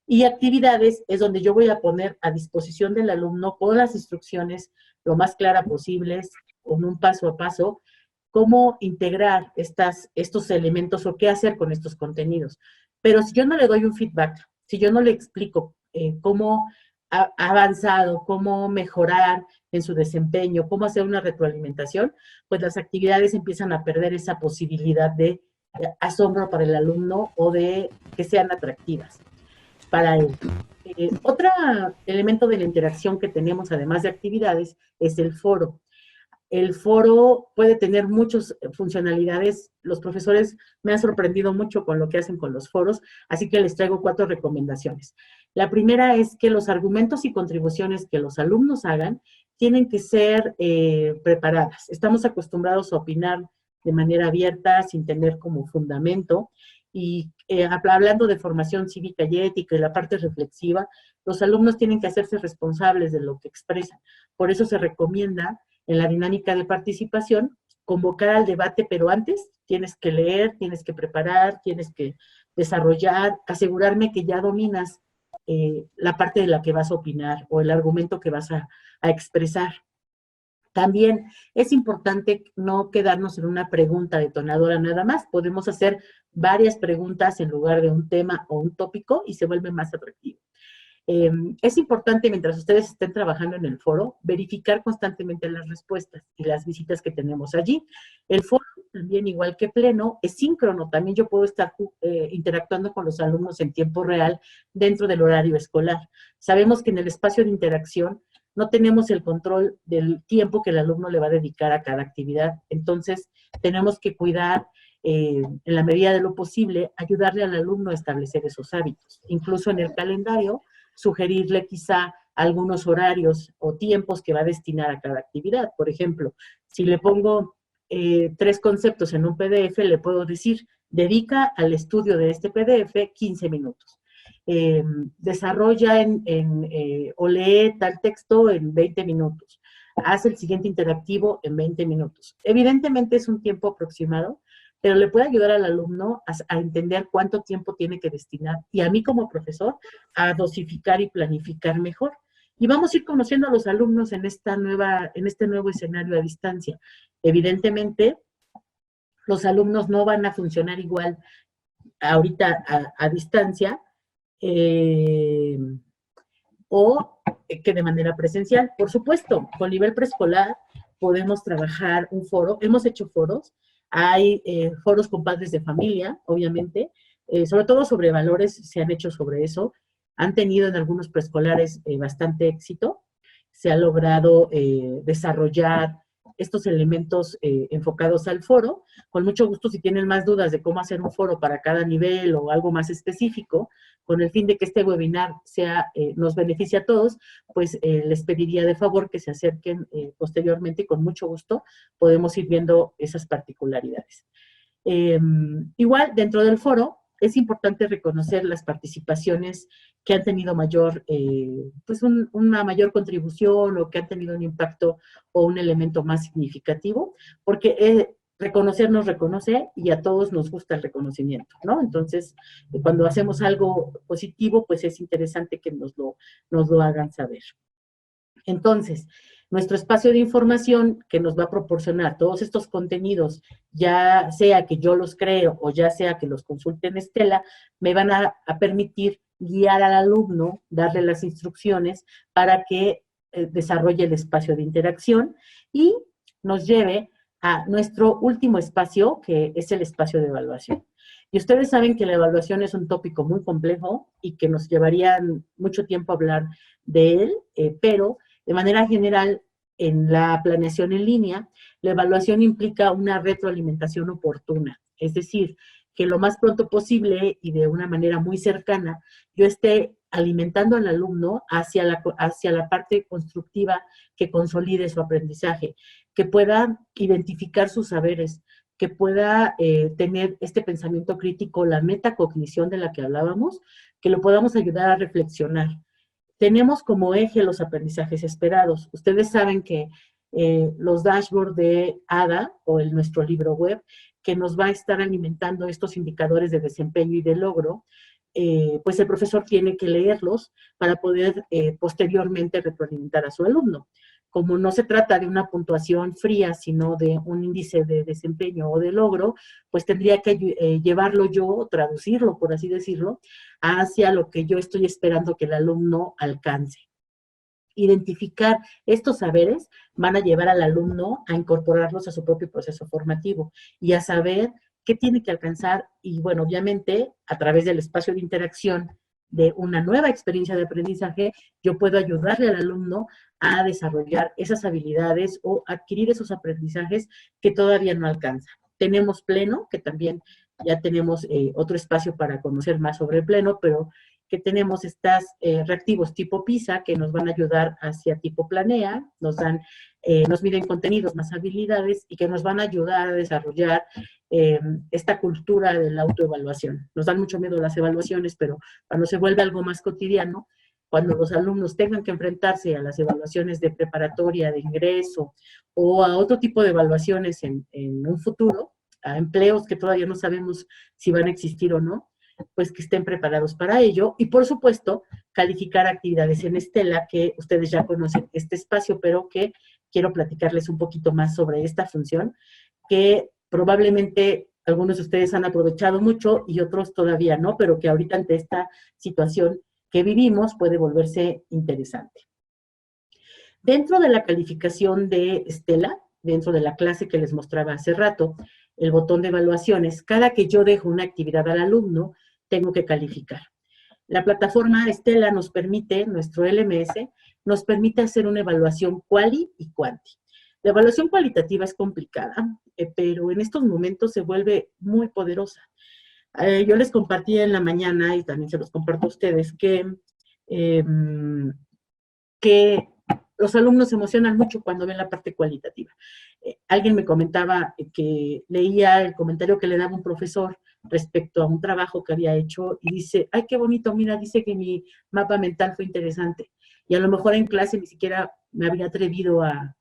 y actividades es donde yo voy a poner a disposición del alumno con las instrucciones lo más claras posibles, con un paso a paso, cómo integrar estos elementos o qué hacer con estos contenidos. Pero si yo no le doy un feedback, si yo no le explico cómo ha avanzado, cómo mejorar en su desempeño, cómo hacer una retroalimentación, pues las actividades empiezan a perder esa posibilidad de asombro para el alumno o de que sean atractivas para él. Otro elemento de la interacción que tenemos, además de actividades, es el foro. El foro puede tener muchas funcionalidades. Los profesores me han sorprendido mucho con lo que hacen con los foros, así que les traigo 4 recomendaciones. La primera es que los argumentos y contribuciones que los alumnos hagan tienen que ser preparadas. Estamos acostumbrados a opinar de manera abierta, sin tener como fundamento, y hablando de formación cívica y ética y la parte reflexiva, los alumnos tienen que hacerse responsables de lo que expresan. Por eso se recomienda en la dinámica de participación, convocar al debate, pero antes tienes que leer, tienes que preparar, tienes que desarrollar, asegurarme que ya dominas la parte de la que vas a opinar o el argumento que vas a expresar. También es importante no quedarnos en una pregunta detonadora nada más. Podemos hacer varias preguntas en lugar de un tema o un tópico y se vuelve más atractivo. Es importante, mientras ustedes estén trabajando en el foro, verificar constantemente las respuestas y las visitas que tenemos allí. El foro, también igual que Pleno, es síncrono. También yo puedo estar interactuando con los alumnos en tiempo real dentro del horario escolar. Sabemos que en el espacio de interacción no tenemos el control del tiempo que el alumno le va a dedicar a cada actividad. Entonces, tenemos que cuidar, en la medida de lo posible, ayudarle al alumno a establecer esos hábitos. Incluso en el calendario, sugerirle quizá algunos horarios o tiempos que va a destinar a cada actividad. Por ejemplo, si le pongo 3 conceptos en un PDF, le puedo decir, dedica al estudio de este PDF 15 minutos. Desarrolla o lee tal texto en 20 minutos. Haz el siguiente interactivo en 20 minutos. Evidentemente es un tiempo aproximado, pero le puede ayudar al alumno a entender cuánto tiempo tiene que destinar y a mí como profesor a dosificar y planificar mejor. Y vamos a ir conociendo a los alumnos en este nuevo escenario a distancia. Evidentemente, los alumnos no van a funcionar igual ahorita a distancia, eh, o que de manera presencial. Por supuesto, con nivel preescolar podemos trabajar un foro, hemos hecho foros, hay foros con padres de familia, obviamente, sobre todo sobre valores, se han hecho sobre eso, han tenido en algunos preescolares bastante éxito, se ha logrado desarrollar estos elementos enfocados al foro. Con mucho gusto, si tienen más dudas de cómo hacer un foro para cada nivel o algo más específico, con el fin de que este webinar nos beneficie a todos, pues les pediría de favor que se acerquen posteriormente y con mucho gusto podemos ir viendo esas particularidades. Igual, dentro del foro, es importante reconocer las participaciones que han tenido una mayor contribución o que han tenido un impacto o un elemento más significativo, porque reconocer nos reconoce y a todos nos gusta el reconocimiento, ¿no? Entonces, cuando hacemos algo positivo, pues es interesante que nos lo hagan saber. Entonces, nuestro espacio de información que nos va a proporcionar todos estos contenidos, ya sea que yo los creo o ya sea que los consulte en Stella, me van a permitir guiar al alumno, darle las instrucciones para que desarrolle el espacio de interacción y nos lleve a nuestro último espacio, que es el espacio de evaluación. Y ustedes saben que la evaluación es un tópico muy complejo y que nos llevaría mucho tiempo hablar de él, pero de manera general, en la planeación en línea, la evaluación implica una retroalimentación oportuna, es decir, que lo más pronto posible y de una manera muy cercana, yo esté alimentando al alumno hacia la parte constructiva que consolide su aprendizaje, que pueda identificar sus saberes, que pueda tener este pensamiento crítico, la metacognición de la que hablábamos, que lo podamos ayudar a reflexionar. Tenemos como eje los aprendizajes esperados. Ustedes saben que los dashboards de ADA o nuestro libro web, que nos va a estar alimentando estos indicadores de desempeño y de logro, pues el profesor tiene que leerlos para poder posteriormente retroalimentar a su alumno. Como no se trata de una puntuación fría, sino de un índice de desempeño o de logro, pues tendría que llevarlo yo, traducirlo, por así decirlo, hacia lo que yo estoy esperando que el alumno alcance. Identificar estos saberes van a llevar al alumno a incorporarlos a su propio proceso formativo y a saber qué tiene que alcanzar y, bueno, obviamente, a través del espacio de interacción de una nueva experiencia de aprendizaje, yo puedo ayudarle al alumno a desarrollar esas habilidades o adquirir esos aprendizajes que todavía no alcanza. Tenemos Pleno, que también ya tenemos otro espacio para conocer más sobre el Pleno, pero que tenemos estas reactivos tipo PISA que nos van a ayudar hacia tipo Planea, nos miden contenidos, más habilidades y que nos van a ayudar a desarrollar esta cultura de la autoevaluación. Nos dan mucho miedo las evaluaciones, pero cuando se vuelve algo más cotidiano, cuando los alumnos tengan que enfrentarse a las evaluaciones de preparatoria, de ingreso o a otro tipo de evaluaciones en un futuro, a empleos que todavía no sabemos si van a existir o no, pues que estén preparados para ello. Y por supuesto, calificar actividades en Stella, que ustedes ya conocen este espacio, pero que quiero platicarles un poquito más sobre esta función, que probablemente algunos de ustedes han aprovechado mucho y otros todavía no, pero que ahorita ante esta situación que vivimos puede volverse interesante. Dentro de la calificación de Stella, dentro de la clase que les mostraba hace rato, el botón de evaluaciones, cada que yo dejo una actividad al alumno, tengo que calificar. La plataforma Stella nos permite, nuestro LMS, nos permite hacer una evaluación quali y quanti. La evaluación cualitativa es complicada, pero en estos momentos se vuelve muy poderosa. Yo les compartí en la mañana, y también se los comparto a ustedes, que los alumnos se emocionan mucho cuando ven la parte cualitativa. Alguien me comentaba que leía el comentario que le daba un profesor respecto a un trabajo que había hecho y dice, ay, qué bonito, mira, dice que mi mapa mental fue interesante. Y a lo mejor en clase ni siquiera me había atrevido a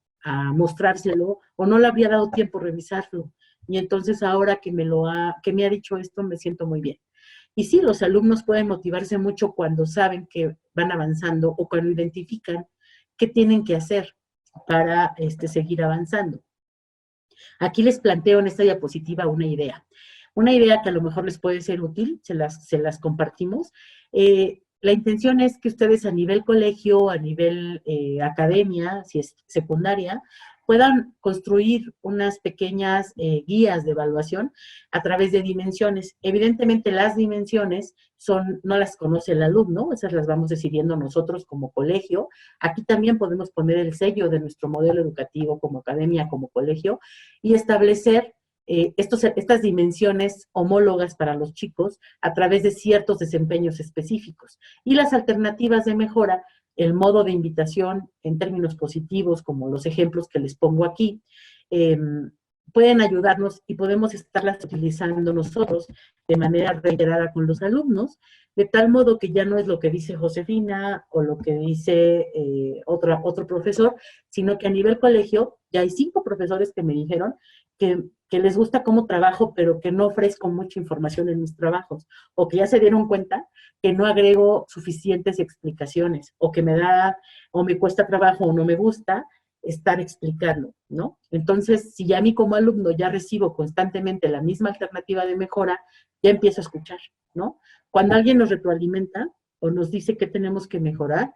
mostrárselo o no le habría dado tiempo a revisarlo. Y entonces ahora que me ha dicho esto, me siento muy bien. Y sí, los alumnos pueden motivarse mucho cuando saben que van avanzando o cuando identifican qué tienen que hacer para seguir avanzando. Aquí les planteo en esta diapositiva una idea. Una idea que a lo mejor les puede ser útil, se las compartimos. La intención es que ustedes a nivel colegio, a nivel academia, si es secundaria, puedan construir unas pequeñas guías de evaluación a través de dimensiones. Evidentemente las dimensiones no las conoce el alumno, esas las vamos decidiendo nosotros como colegio. Aquí también podemos poner el sello de nuestro modelo educativo como academia, como colegio, y establecer estas dimensiones homólogas para los chicos a través de ciertos desempeños específicos. Y las alternativas de mejora, el modo de invitación en términos positivos, como los ejemplos que les pongo aquí, pueden ayudarnos y podemos estarlas utilizando nosotros de manera reiterada con los alumnos, de tal modo que ya no es lo que dice Josefina o lo que dice otro profesor, sino que a nivel colegio ya hay 5 profesores que me dijeron que les gusta cómo trabajo, pero que no ofrezco mucha información en mis trabajos, o que ya se dieron cuenta que no agrego suficientes explicaciones, o que o me cuesta trabajo, o no me gusta estar explicando, ¿no? Entonces, si ya a mí como alumno ya recibo constantemente la misma alternativa de mejora, ya empiezo a escuchar, ¿no? Cuando alguien nos retroalimenta o nos dice que tenemos que mejorar,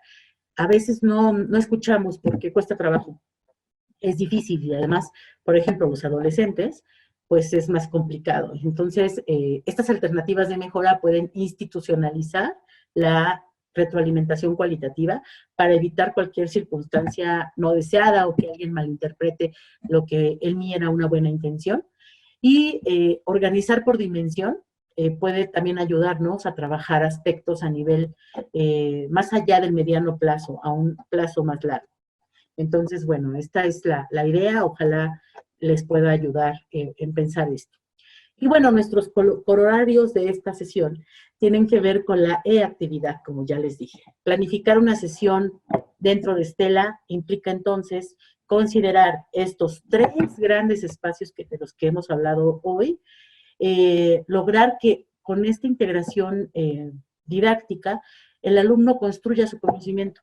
a veces no escuchamos porque cuesta trabajo. Es difícil y además, por ejemplo, los adolescentes, pues es más complicado. Entonces, estas alternativas de mejora pueden institucionalizar la retroalimentación cualitativa para evitar cualquier circunstancia no deseada o que alguien malinterprete lo que en mí era una buena intención. Y organizar por dimensión puede también ayudarnos a trabajar aspectos a nivel más allá del mediano plazo, a un plazo más largo. Entonces, bueno, esta es la idea, ojalá les pueda ayudar en pensar esto. Y bueno, nuestros corolarios de esta sesión tienen que ver con la e-actividad, como ya les dije. Planificar una sesión dentro de Stella implica entonces considerar estos 3 grandes espacios de los que hemos hablado hoy, lograr que con esta integración didáctica el alumno construya su conocimiento.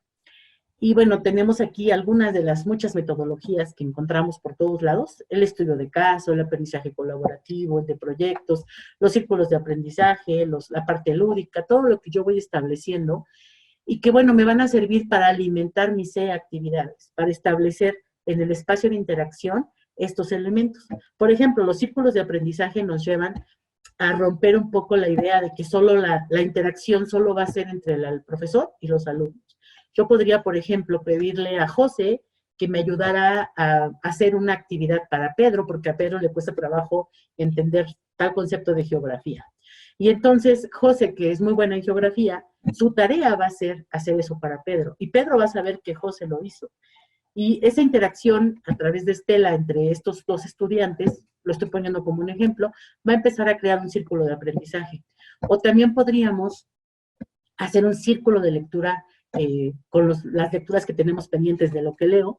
Y bueno, tenemos aquí algunas de las muchas metodologías que encontramos por todos lados: el estudio de caso, el aprendizaje colaborativo, el de proyectos, los círculos de aprendizaje, la parte lúdica, todo lo que yo voy estableciendo y que bueno, me van a servir para alimentar mis actividades, para establecer en el espacio de interacción estos elementos. Por ejemplo, los círculos de aprendizaje nos llevan a romper un poco la idea de que solo la interacción solo va a ser entre el profesor y los alumnos. Yo podría, por ejemplo, pedirle a José que me ayudara a hacer una actividad para Pedro, porque a Pedro le cuesta trabajo entender tal concepto de geografía. Y entonces, José, que es muy buena en geografía, su tarea va a ser hacer eso para Pedro. Y Pedro va a saber que José lo hizo. Y esa interacción a través de Stella entre estos 2 estudiantes, lo estoy poniendo como un ejemplo, va a empezar a crear un círculo de aprendizaje. O también podríamos hacer un círculo de lectura con las lecturas que tenemos pendientes de lo que leo,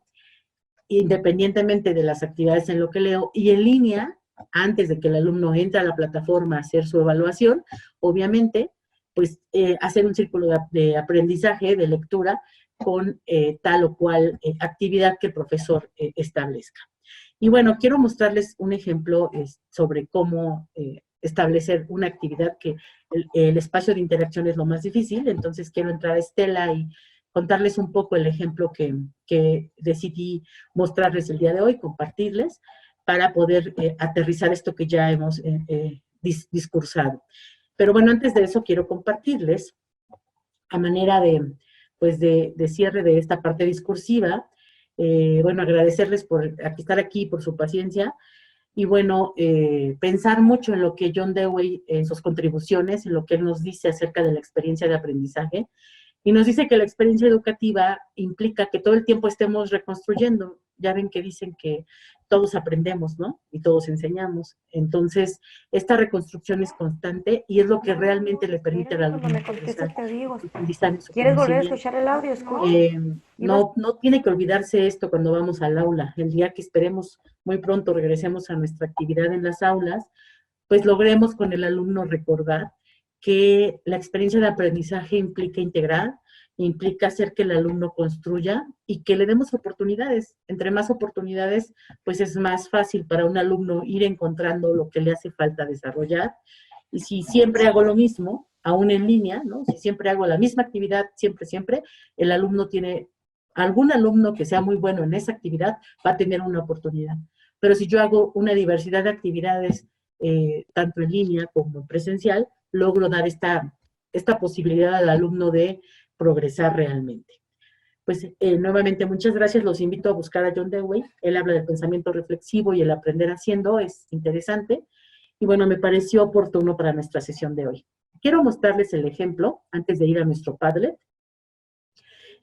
independientemente de las actividades en lo que leo, y en línea, antes de que el alumno entre a la plataforma a hacer su evaluación, obviamente, pues hacer un círculo de aprendizaje, de lectura, con tal o cual actividad que el profesor establezca. Y bueno, quiero mostrarles un ejemplo sobre cómo establecer una actividad que el espacio de interacción es lo más difícil. Entonces quiero entrar a Stella y contarles un poco el ejemplo que decidí mostrarles el día de hoy, compartirles, para poder aterrizar esto que ya hemos discursado. Pero bueno, antes de eso quiero compartirles, a manera pues de cierre de esta parte discursiva, bueno, agradecerles por estar aquí, por su paciencia, y bueno, pensar mucho en lo que John Dewey, en sus contribuciones, en lo que él nos dice acerca de la experiencia de aprendizaje, y nos dice que la experiencia educativa implica que todo el tiempo estemos reconstruyendo. Ya ven que dicen que todos aprendemos, ¿no? Y todos enseñamos. Entonces, esta reconstrucción es constante y es lo que realmente le permite al alumno profundizar en su ¿Quieres volver a conocimiento. escuchar el audio? No tiene que olvidarse esto cuando vamos al aula. El día que esperemos muy pronto regresemos a nuestra actividad en las aulas, pues logremos con el alumno recordar que la experiencia de aprendizaje implica integrar, implica hacer que el alumno construya y que le demos oportunidades. Entre más oportunidades, pues es más fácil para un alumno ir encontrando lo que le hace falta desarrollar. Y si siempre hago lo mismo, aún en línea, ¿no? Si siempre hago la misma actividad, siempre, el alumno tiene, algún alumno que sea muy bueno en esa actividad va a tener una oportunidad. Pero si yo hago una diversidad de actividades, tanto en línea como presencial, logro dar esta posibilidad al alumno de progresar realmente. Pues nuevamente muchas gracias, los invito a buscar a John Dewey, él habla del pensamiento reflexivo y el aprender haciendo, es interesante, y bueno, me pareció oportuno para nuestra sesión de hoy. Quiero mostrarles el ejemplo antes de ir a nuestro Padlet.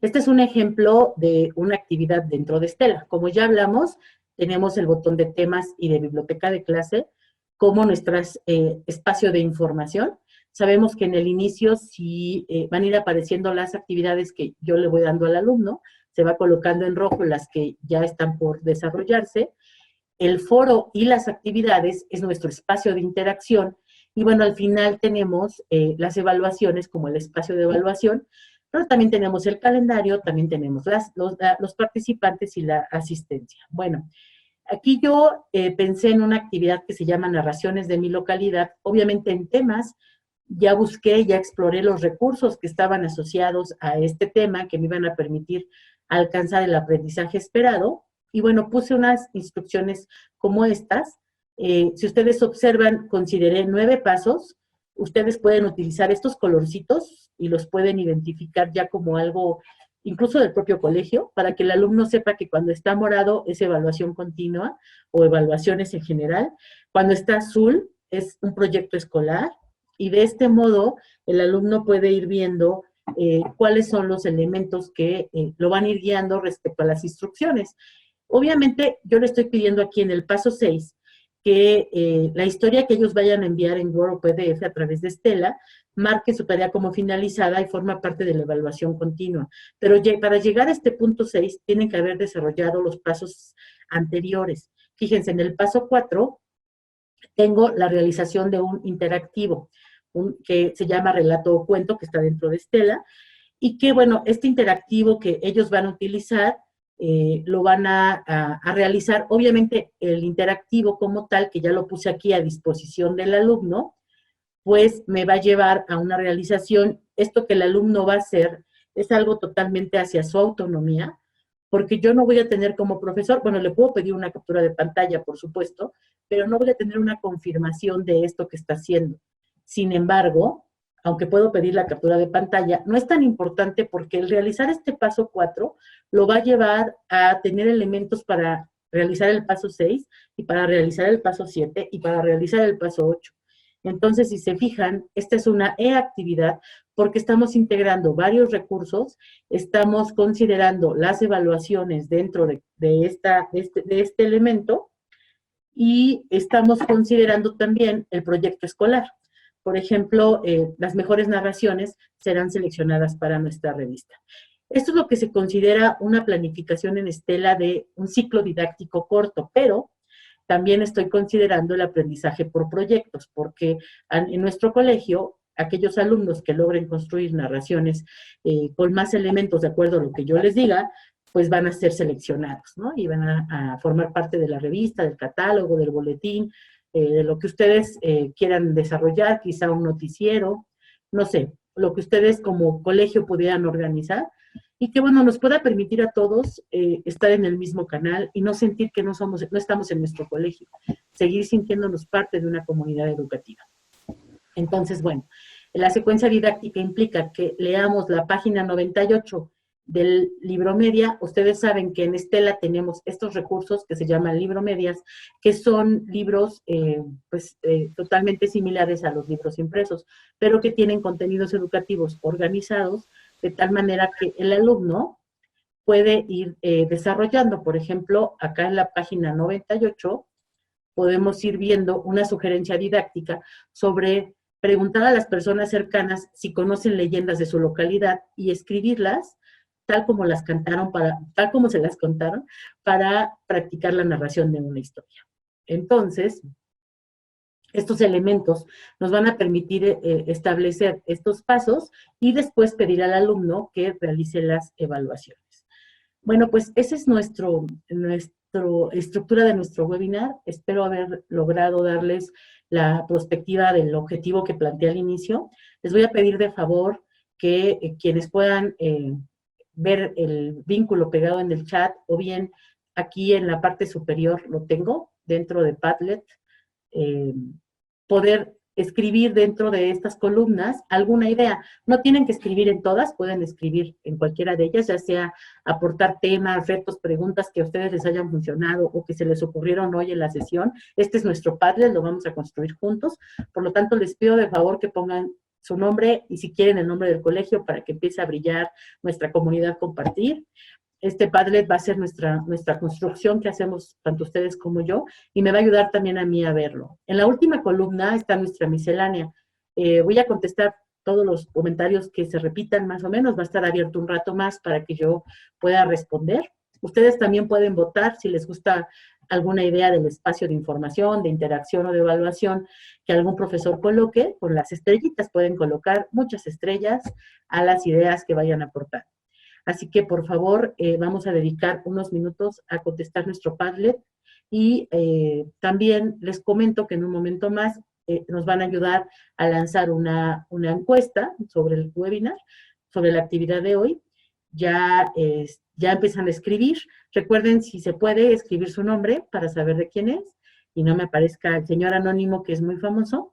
Este es un ejemplo de una actividad dentro de Stella. Como ya hablamos, tenemos el botón de temas y de biblioteca de clase como nuestro espacio de información. Sabemos que en el inicio sí van a ir apareciendo las actividades que yo le voy dando al alumno, se va colocando en rojo las que ya están por desarrollarse. El foro y las actividades es nuestro espacio de interacción y bueno, al final tenemos las evaluaciones como el espacio de evaluación, pero también tenemos el calendario, también tenemos los participantes y la asistencia. Bueno, aquí yo pensé en una actividad que se llama Narraciones de mi localidad, obviamente en temas, ya busqué, ya exploré los recursos que estaban asociados a este tema que me iban a permitir alcanzar el aprendizaje esperado, y bueno, puse unas instrucciones como estas. Si ustedes observan, consideré 9 pasos. Ustedes pueden utilizar estos colorcitos y los pueden identificar ya como algo, incluso del propio colegio, para que el alumno sepa que cuando está morado es evaluación continua o evaluaciones en general. Cuando está azul es un proyecto escolar y de este modo el alumno puede ir viendo cuáles son los elementos que lo van a ir guiando respecto a las instrucciones. Obviamente, yo le estoy pidiendo aquí en el paso 6 que la historia que ellos vayan a enviar en Word o PDF a través de Stella marque su tarea como finalizada y forma parte de la evaluación continua. Pero para llegar a este punto 6, tienen que haber desarrollado los pasos anteriores. Fíjense, en el paso 4 tengo la realización de un interactivo, que se llama relato o cuento, que está dentro de Stella, y que, bueno, este interactivo que ellos van a utilizar, lo van a realizar, obviamente el interactivo como tal, que ya lo puse aquí a disposición del alumno, pues me va a llevar a una realización. Esto que el alumno va a hacer es algo totalmente hacia su autonomía, porque yo no voy a tener como profesor, bueno, le puedo pedir una captura de pantalla, por supuesto, pero no voy a tener una confirmación de esto que está haciendo. Sin embargo, aunque puedo pedir la captura de pantalla, no es tan importante porque el realizar este paso 4 lo va a llevar a tener elementos para realizar el paso 6 y para realizar el paso 7 y para realizar el paso 8. Entonces, si se fijan, esta es una e-actividad porque estamos integrando varios recursos, estamos considerando las evaluaciones dentro de este elemento y estamos considerando también el proyecto escolar. Por ejemplo, las mejores narraciones serán seleccionadas para nuestra revista. Esto es lo que se considera una planificación en Stella de un ciclo didáctico corto, pero también estoy considerando el aprendizaje por proyectos, porque en nuestro colegio, aquellos alumnos que logren construir narraciones con más elementos de acuerdo a lo que yo les diga, pues van a ser seleccionados, ¿no? Y van a formar parte de la revista, del catálogo, del boletín, de lo que ustedes quieran desarrollar, quizá un noticiero, no sé, lo que ustedes como colegio pudieran organizar, y que, bueno, nos pueda permitir a todos estar en el mismo canal y no sentir que no estamos en nuestro colegio, seguir sintiéndonos parte de una comunidad educativa. Entonces, bueno, la secuencia didáctica implica que leamos la página 98 del libro media. Ustedes saben que en Stella tenemos estos recursos que se llaman libromedias, que son libros totalmente similares a los libros impresos, pero que tienen contenidos educativos organizados de tal manera que el alumno puede ir desarrollando. Por ejemplo, acá en la página 98 podemos ir viendo una sugerencia didáctica sobre preguntar a las personas cercanas si conocen leyendas de su localidad y escribirlas tal como las cantaron, tal como se las contaron, para practicar la narración de una historia. Entonces, estos elementos nos van a permitir establecer estos pasos y después pedir al alumno que realice las evaluaciones. Bueno, pues esa es nuestra estructura de nuestro webinar. Espero haber logrado darles la perspectiva del objetivo que planteé al inicio. Les voy a pedir de favor que quienes puedan ver el vínculo pegado en el chat, o bien aquí en la parte superior lo tengo, dentro de Padlet, poder escribir dentro de estas columnas alguna idea. No tienen que escribir en todas, pueden escribir en cualquiera de ellas, ya sea aportar temas, retos, preguntas que a ustedes les hayan funcionado o que se les ocurrieron hoy en la sesión. Este es nuestro Padlet, lo vamos a construir juntos. Por lo tanto, les pido de favor que pongan su nombre y si quieren el nombre del colegio para que empiece a brillar nuestra comunidad compartir. Este Padlet va a ser nuestra construcción que hacemos tanto ustedes como yo, y me va a ayudar también a mí a verlo. En la última columna está nuestra miscelánea. Voy a contestar todos los comentarios que se repitan más o menos, va a estar abierto un rato más para que yo pueda responder. Ustedes también pueden votar si les gusta alguna idea del espacio de información, de interacción o de evaluación que algún profesor coloque. Con las estrellitas pueden colocar muchas estrellas a las ideas que vayan a aportar. Así que, por favor, vamos a dedicar unos minutos a contestar nuestro Padlet y también les comento que en un momento más nos van a ayudar a lanzar una encuesta sobre el webinar, sobre la actividad de hoy. Ya empiezan a escribir. Recuerden, si se puede, escribir su nombre para saber de quién es y no me aparezca el señor anónimo, que es muy famoso,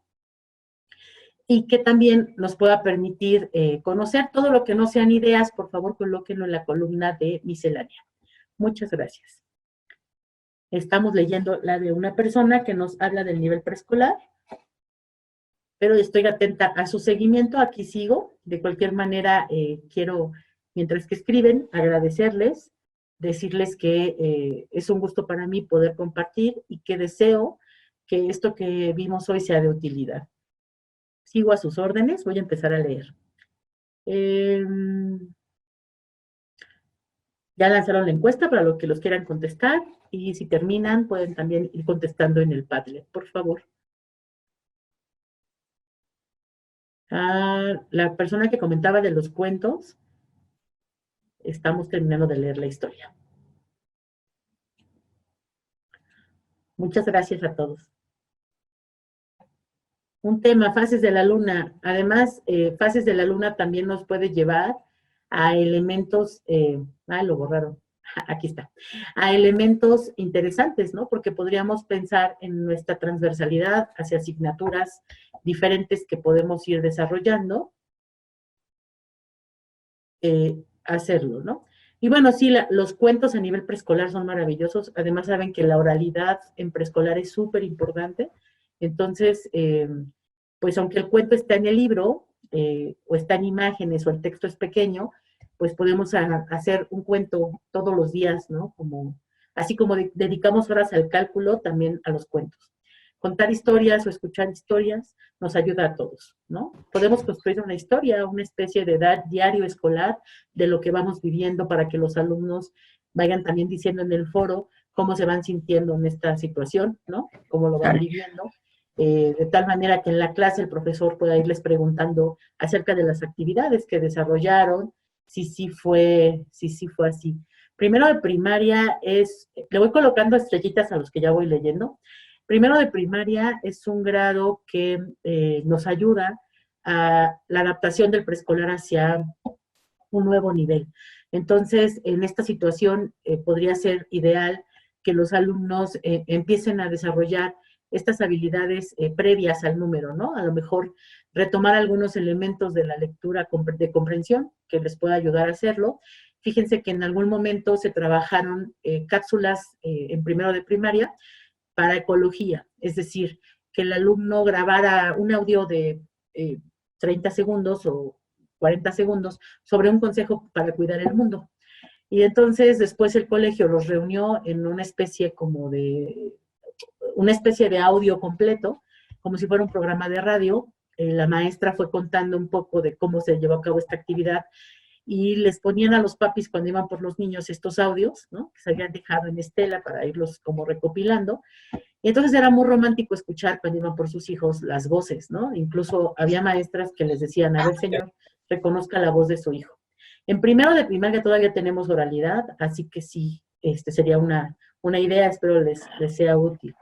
y que también nos pueda permitir conocer todo lo que no sean ideas. Por favor, colóquenlo en la columna de miscelánea. Muchas gracias. Estamos leyendo la de una persona que nos habla del nivel preescolar, pero estoy atenta a su seguimiento. Aquí sigo. De cualquier manera, quiero, mientras que escriben, agradecerles, decirles que es un gusto para mí poder compartir y que deseo que esto que vimos hoy sea de utilidad. Sigo a sus órdenes, voy a empezar a leer. Ya lanzaron la encuesta para los que los quieran contestar y si terminan pueden también ir contestando en el Padlet, por favor. La persona que comentaba de los cuentos, estamos terminando de leer la historia. Muchas gracias a todos. Un tema, fases de la luna. Además, fases de la luna también nos puede llevar a elementos, lo borraron, aquí está, a elementos interesantes, ¿no? Porque podríamos pensar en nuestra transversalidad hacia asignaturas diferentes que podemos ir desarrollando, hacerlo, ¿no? Y bueno, sí, los cuentos a nivel preescolar son maravillosos. Además, saben que la oralidad en preescolar es súper importante. Entonces, pues aunque el cuento está en el libro, o está en imágenes, o el texto es pequeño, pues podemos hacer un cuento todos los días, ¿no? Así como dedicamos horas al cálculo, también a los cuentos. Contar historias o escuchar historias nos ayuda a todos, ¿no? Podemos construir una historia, una especie de diario escolar de lo que vamos viviendo para que los alumnos vayan también diciendo en el foro cómo se van sintiendo en esta situación, ¿no? Cómo lo van viviendo. De tal manera que en la clase el profesor pueda irles preguntando acerca de las actividades que desarrollaron, si sí fue así. Primero de primaria le voy colocando estrellitas a los que ya voy leyendo. Primero de primaria es un grado que nos ayuda a la adaptación del preescolar hacia un nuevo nivel. Entonces, en esta situación podría ser ideal que los alumnos empiecen a desarrollar estas habilidades previas al número, ¿no? A lo mejor retomar algunos elementos de la lectura de comprensión que les pueda ayudar a hacerlo. Fíjense que en algún momento se trabajaron cápsulas en primero de primaria para ecología, es decir, que el alumno grabara un audio de 30 segundos o 40 segundos sobre un consejo para cuidar el mundo. Y entonces después el colegio los reunió en una especie de audio completo, como si fuera un programa de radio. La maestra fue contando un poco de cómo se llevó a cabo esta actividad y les ponían a los papis cuando iban por los niños estos audios, ¿no? Que se habían dejado en estela para irlos como recopilando. Y entonces era muy romántico escuchar cuando iban por sus hijos las voces, ¿no? Incluso había maestras que les decían, a ver, señor, reconozca la voz de su hijo. En primero de primaria todavía tenemos oralidad, así que sí, sería una idea, espero les sea útil.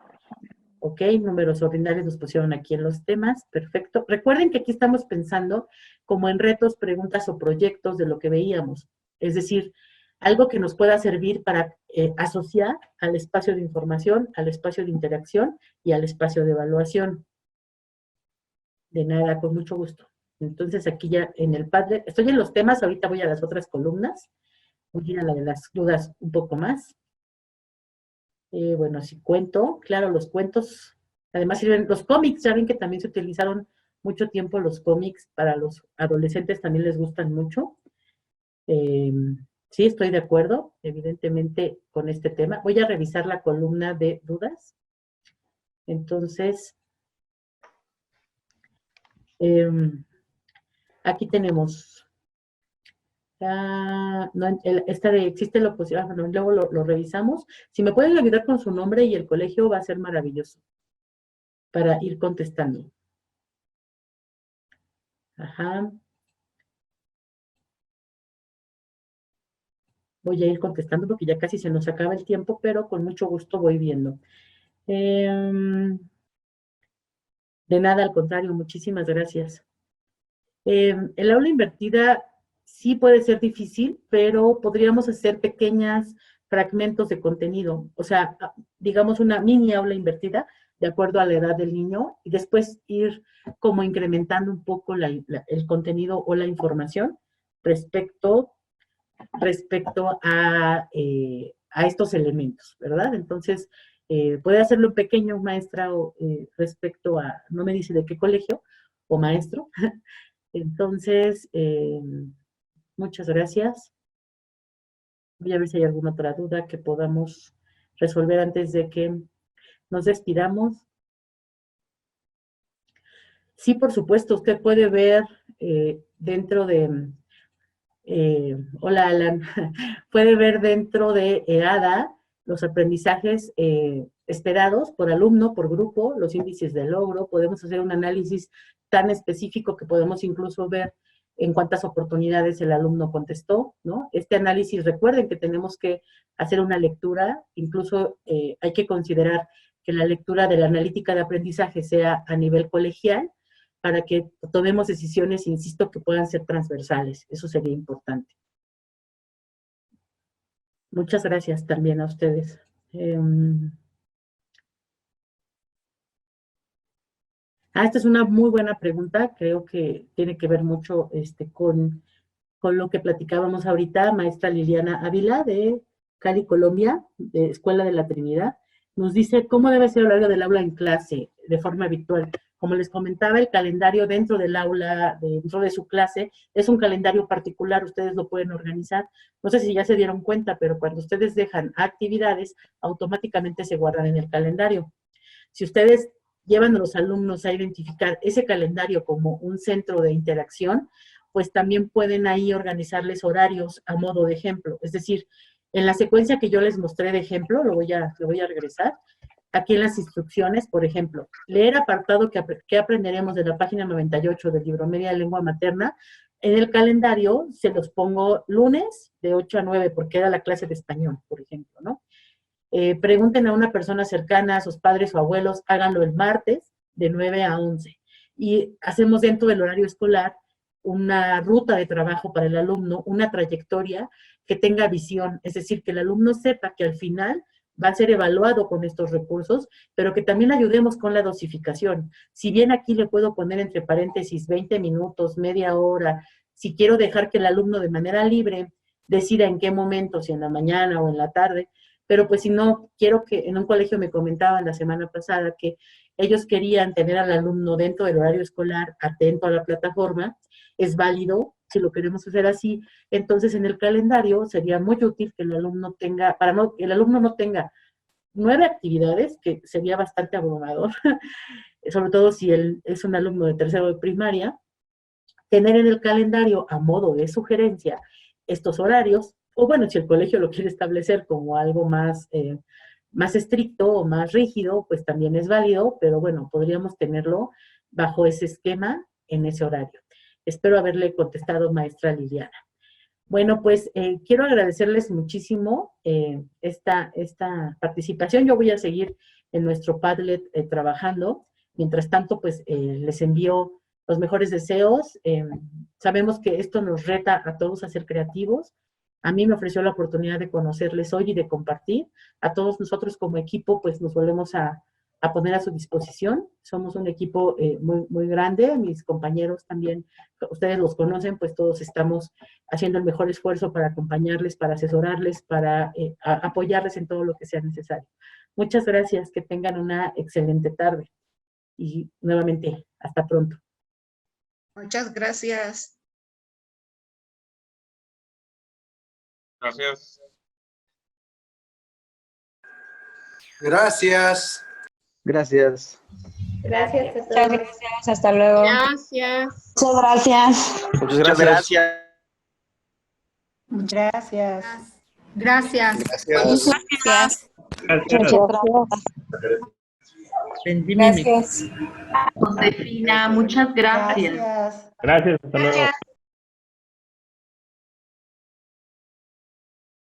Ok, números ordinarios nos pusieron aquí en los temas, perfecto. Recuerden que aquí estamos pensando como en retos, preguntas o proyectos de lo que veíamos. Es decir, algo que nos pueda servir para asociar al espacio de información, al espacio de interacción y al espacio de evaluación. De nada, con mucho gusto. Entonces aquí ya en el Padlet, estoy en los temas, ahorita voy a las otras columnas. Voy a ir a la de las dudas un poco más. Bueno, si cuento, claro, los cuentos, además sirven, los cómics, ya ven que también se utilizaron mucho tiempo los cómics, para los adolescentes también les gustan mucho. Sí, estoy de acuerdo, evidentemente, con este tema. Voy a revisar la columna de dudas. Entonces, aquí tenemos, no, esta de existe la oposición, bueno, luego lo revisamos. Si me pueden ayudar con su nombre y el colegio, va a ser maravilloso para ir contestando. Ajá. Voy a ir contestando porque ya casi se nos acaba el tiempo, pero con mucho gusto voy viendo. De nada, al contrario, muchísimas gracias. El aula invertida sí puede ser difícil, pero podríamos hacer pequeños fragmentos de contenido, o sea, digamos una mini aula invertida de acuerdo a la edad del niño y después ir como incrementando un poco el contenido o la información respecto a estos elementos, ¿verdad? Entonces, puede hacerlo pequeño, maestra, o respecto a, no me dice de qué colegio, o maestro. Entonces, muchas gracias. Voy a ver si hay alguna otra duda que podamos resolver antes de que nos despidamos. Sí, por supuesto, usted puede ver dentro de... hola, Alan. Puede ver dentro de EADA los aprendizajes esperados por alumno, por grupo, los índices de logro. Podemos hacer un análisis tan específico que podemos incluso ver en cuántas oportunidades el alumno contestó, ¿no? Este análisis, recuerden que tenemos que hacer una lectura, incluso hay que considerar que la lectura de la analítica de aprendizaje sea a nivel colegial, para que tomemos decisiones, insisto, que puedan ser transversales. Eso sería importante. Muchas gracias también a ustedes. Esta es una muy buena pregunta. Creo que tiene que ver mucho con lo que platicábamos ahorita. Maestra Liliana Ávila, de Cali, Colombia, de Escuela de la Trinidad, nos dice cómo debe ser el horario del aula en clase de forma habitual. Como les comentaba, el calendario dentro del aula, dentro de su clase, es un calendario particular, ustedes lo pueden organizar. No sé si ya se dieron cuenta, pero cuando ustedes dejan actividades, automáticamente se guardan en el calendario. Si ustedes llevan a los alumnos a identificar ese calendario como un centro de interacción, pues también pueden ahí organizarles horarios a modo de ejemplo. Es decir, en la secuencia que yo les mostré de ejemplo, lo voy a regresar, aquí en las instrucciones, por ejemplo, leer apartado que aprenderemos de la página 98 del libro Media de Lengua Materna. En el calendario se los pongo lunes de 8 a 9, porque era la clase de español, por ejemplo, ¿no? Pregunten a una persona cercana, a sus padres o abuelos, háganlo el martes de 9 a 11. Y hacemos dentro del horario escolar una ruta de trabajo para el alumno, una trayectoria que tenga visión, es decir, que el alumno sepa que al final va a ser evaluado con estos recursos, pero que también ayudemos con la dosificación. Si bien aquí le puedo poner entre paréntesis 20 minutos, media hora, si quiero dejar que el alumno de manera libre decida en qué momento, si en la mañana o en la tarde, pero pues si no, quiero que en un colegio me comentaban la semana pasada que ellos querían tener al alumno dentro del horario escolar, atento a la plataforma, es válido, si lo queremos hacer así, entonces en el calendario sería muy útil que el alumno tenga, el alumno no tenga 9 actividades, que sería bastante abrumador, sobre todo si él es un alumno de tercero de primaria, tener en el calendario a modo de sugerencia estos horarios, o bueno, si el colegio lo quiere establecer como algo más estricto o más rígido, pues también es válido, pero bueno, podríamos tenerlo bajo ese esquema en ese horario. Espero haberle contestado, maestra Liliana. Bueno, pues quiero agradecerles muchísimo esta participación. Yo voy a seguir en nuestro Padlet trabajando. Mientras tanto, pues les envío los mejores deseos. Sabemos que esto nos reta a todos a ser creativos. A mí me ofreció la oportunidad de conocerles hoy y de compartir. A todos nosotros como equipo, pues nos volvemos a poner a su disposición. Somos un equipo muy, muy grande. Mis compañeros también, ustedes los conocen, pues todos estamos haciendo el mejor esfuerzo para acompañarles, para asesorarles, para apoyarles en todo lo que sea necesario. Muchas gracias, que tengan una excelente tarde y nuevamente, hasta pronto. Muchas gracias. Gracias. Gracias. Gracias. Gracias a Muchas todos. gracias, hasta luego. Gracias. Muchas gracias. Muchas gracias. Muchas gracias. Gracias. Gracias. Gracias. Gracias. Bendimini. Gracias. Josefina, muchas gracias. Gracias. Gracias, hasta luego. Gracias.